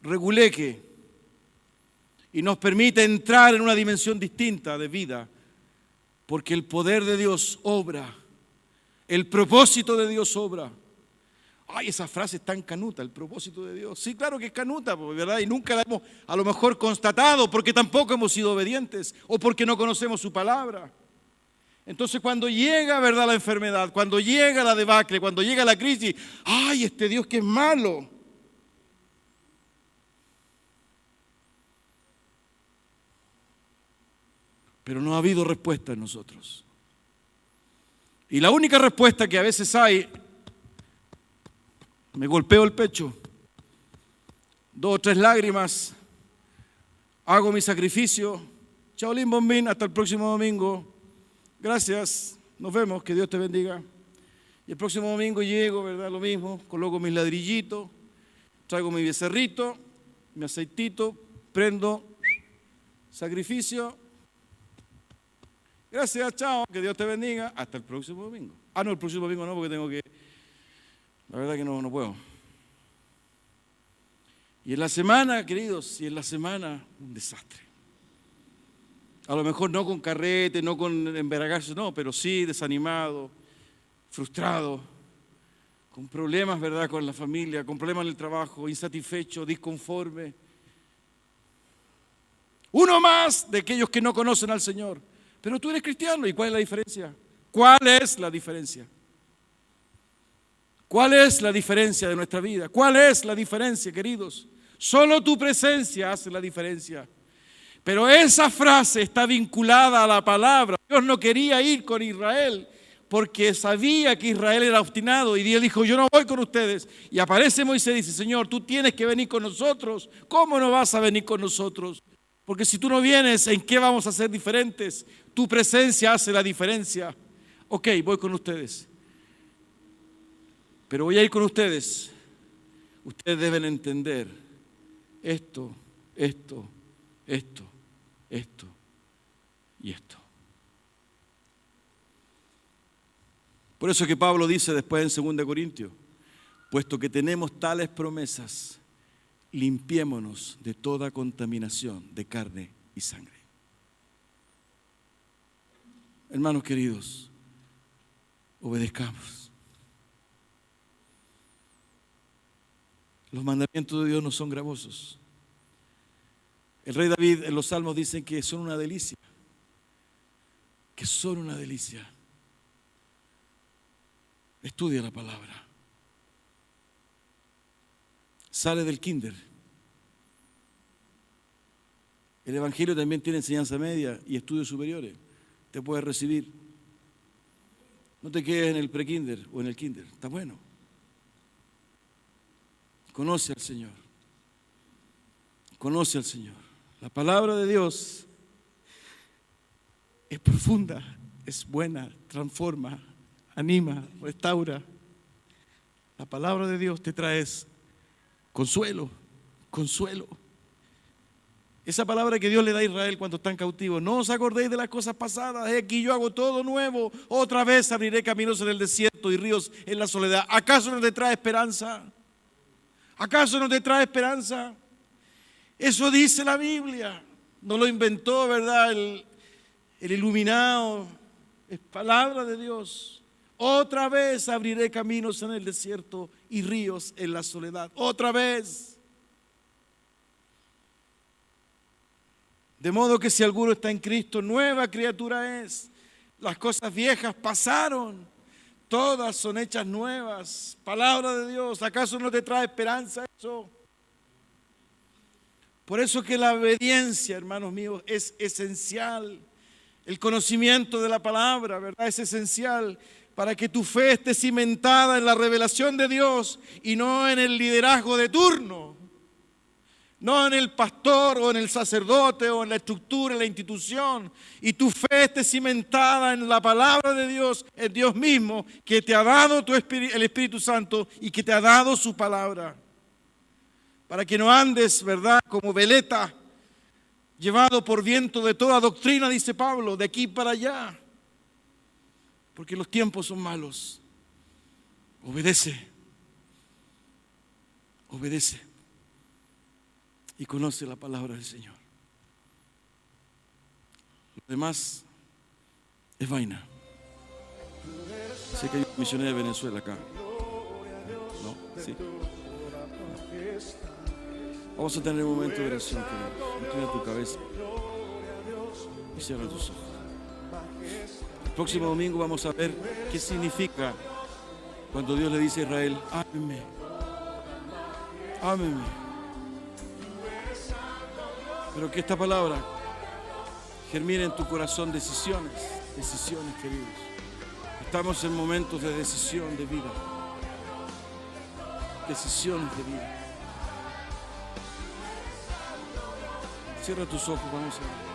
reguleque, y nos permite entrar en una dimensión distinta de vida porque el poder de Dios obra, el propósito de Dios obra. Ay, esa frase es tan canuta, el propósito de Dios. Sí, claro que es canuta, ¿verdad? Y nunca la hemos a lo mejor constatado porque tampoco hemos sido obedientes o porque no conocemos su palabra. Entonces cuando llega, ¿verdad?, la enfermedad, cuando llega la debacle, cuando llega la crisis, ¡ay, este Dios que es malo! Pero no ha habido respuesta en nosotros. Y la única respuesta que a veces hay, me golpeo el pecho, 2 o 3 lágrimas, hago mi sacrificio, chaolín bombín, hasta el próximo domingo, gracias, nos vemos, que Dios te bendiga. Y el próximo domingo llego, ¿verdad? Lo mismo, coloco mis ladrillitos, traigo mi becerrito, mi aceitito, prendo, sacrificio, gracias, chao, que Dios te bendiga, hasta el próximo domingo. Ah, no, el próximo domingo no, porque tengo que... La verdad que no puedo. Y en la semana, queridos, y en la semana, un desastre. A lo mejor no con carrete, no con embriagarse, no, pero sí desanimado, frustrado, con problemas, ¿verdad?, con la familia, con problemas en el trabajo, insatisfecho, disconforme. Uno más de aquellos que no conocen al Señor. Pero tú eres cristiano, ¿y cuál es la diferencia? ¿Cuál es la diferencia? ¿Cuál es la diferencia de nuestra vida? ¿Cuál es la diferencia, queridos? Solo tu presencia hace la diferencia. Pero esa frase está vinculada a la palabra. Dios no quería ir con Israel porque sabía que Israel era obstinado y Dios dijo, yo no voy con ustedes. Y aparece Moisés y dice, Señor, tú tienes que venir con nosotros. ¿Cómo no vas a venir con nosotros? Porque si tú no vienes, ¿en qué vamos a ser diferentes? Tu presencia hace la diferencia. Ok, voy con ustedes. Pero voy a ir con ustedes. Ustedes deben entender esto y esto. Por eso que Pablo dice después en 2 Corintios, puesto que tenemos tales promesas, limpiémonos de toda contaminación de carne y sangre. Hermanos queridos, obedezcamos. Los mandamientos de Dios no son gravosos. El rey David en los Salmos dice que son una delicia. Que son una delicia. Estudia la palabra. Sale del kinder. El Evangelio también tiene enseñanza media y estudios superiores. Te puedes recibir. No te quedes en el pre-kinder o en el kinder. Está bueno. Conoce al Señor. Conoce al Señor. La palabra de Dios es profunda, es buena, transforma, anima, restaura. La palabra de Dios te trae consuelo, consuelo. Esa palabra que Dios le da a Israel cuando están cautivos. No os acordéis de las cosas pasadas. Aquí yo hago todo nuevo. Otra vez abriré caminos en el desierto y ríos en la soledad. ¿Acaso no te trae esperanza? ¿Acaso no te trae esperanza? Eso dice la Biblia. No lo inventó, ¿verdad?, el iluminado. Es palabra de Dios. Otra vez abriré caminos en el desierto y ríos en la soledad. Otra vez. De modo que si alguno está en Cristo, nueva criatura es. Las cosas viejas pasaron, todas son hechas nuevas. Palabra de Dios, ¿acaso no te trae esperanza eso? Por eso que la obediencia, hermanos míos, es esencial. El conocimiento de la palabra, ¿verdad?, es esencial para que tu fe esté cimentada en la revelación de Dios y no en el liderazgo de turno. no en el pastor o en el sacerdote o en la estructura, en la institución, y tu fe esté cimentada en la palabra de Dios, en Dios mismo, que te ha dado el Espíritu Santo y que te ha dado su palabra. Para que no andes, ¿verdad?, como veleta, llevado por viento de toda doctrina, dice Pablo, de aquí para allá. Porque los tiempos son malos. Obedece. Obedece. Y conoce la palabra del Señor. Lo demás es vaina. Sé que hay un misionero de Venezuela acá. ¿No? Sí. Vamos a tener un momento de oración, queridos. Inclina tu cabeza y cierra tus ojos. El próximo domingo vamos a ver qué significa cuando Dios le dice a Israel: ámeme, ámeme. Pero que esta palabra germine en tu corazón decisiones, queridos. Estamos en momentos de decisión de vida. Decisiones de vida. Cierra tus ojos, vamos a ver.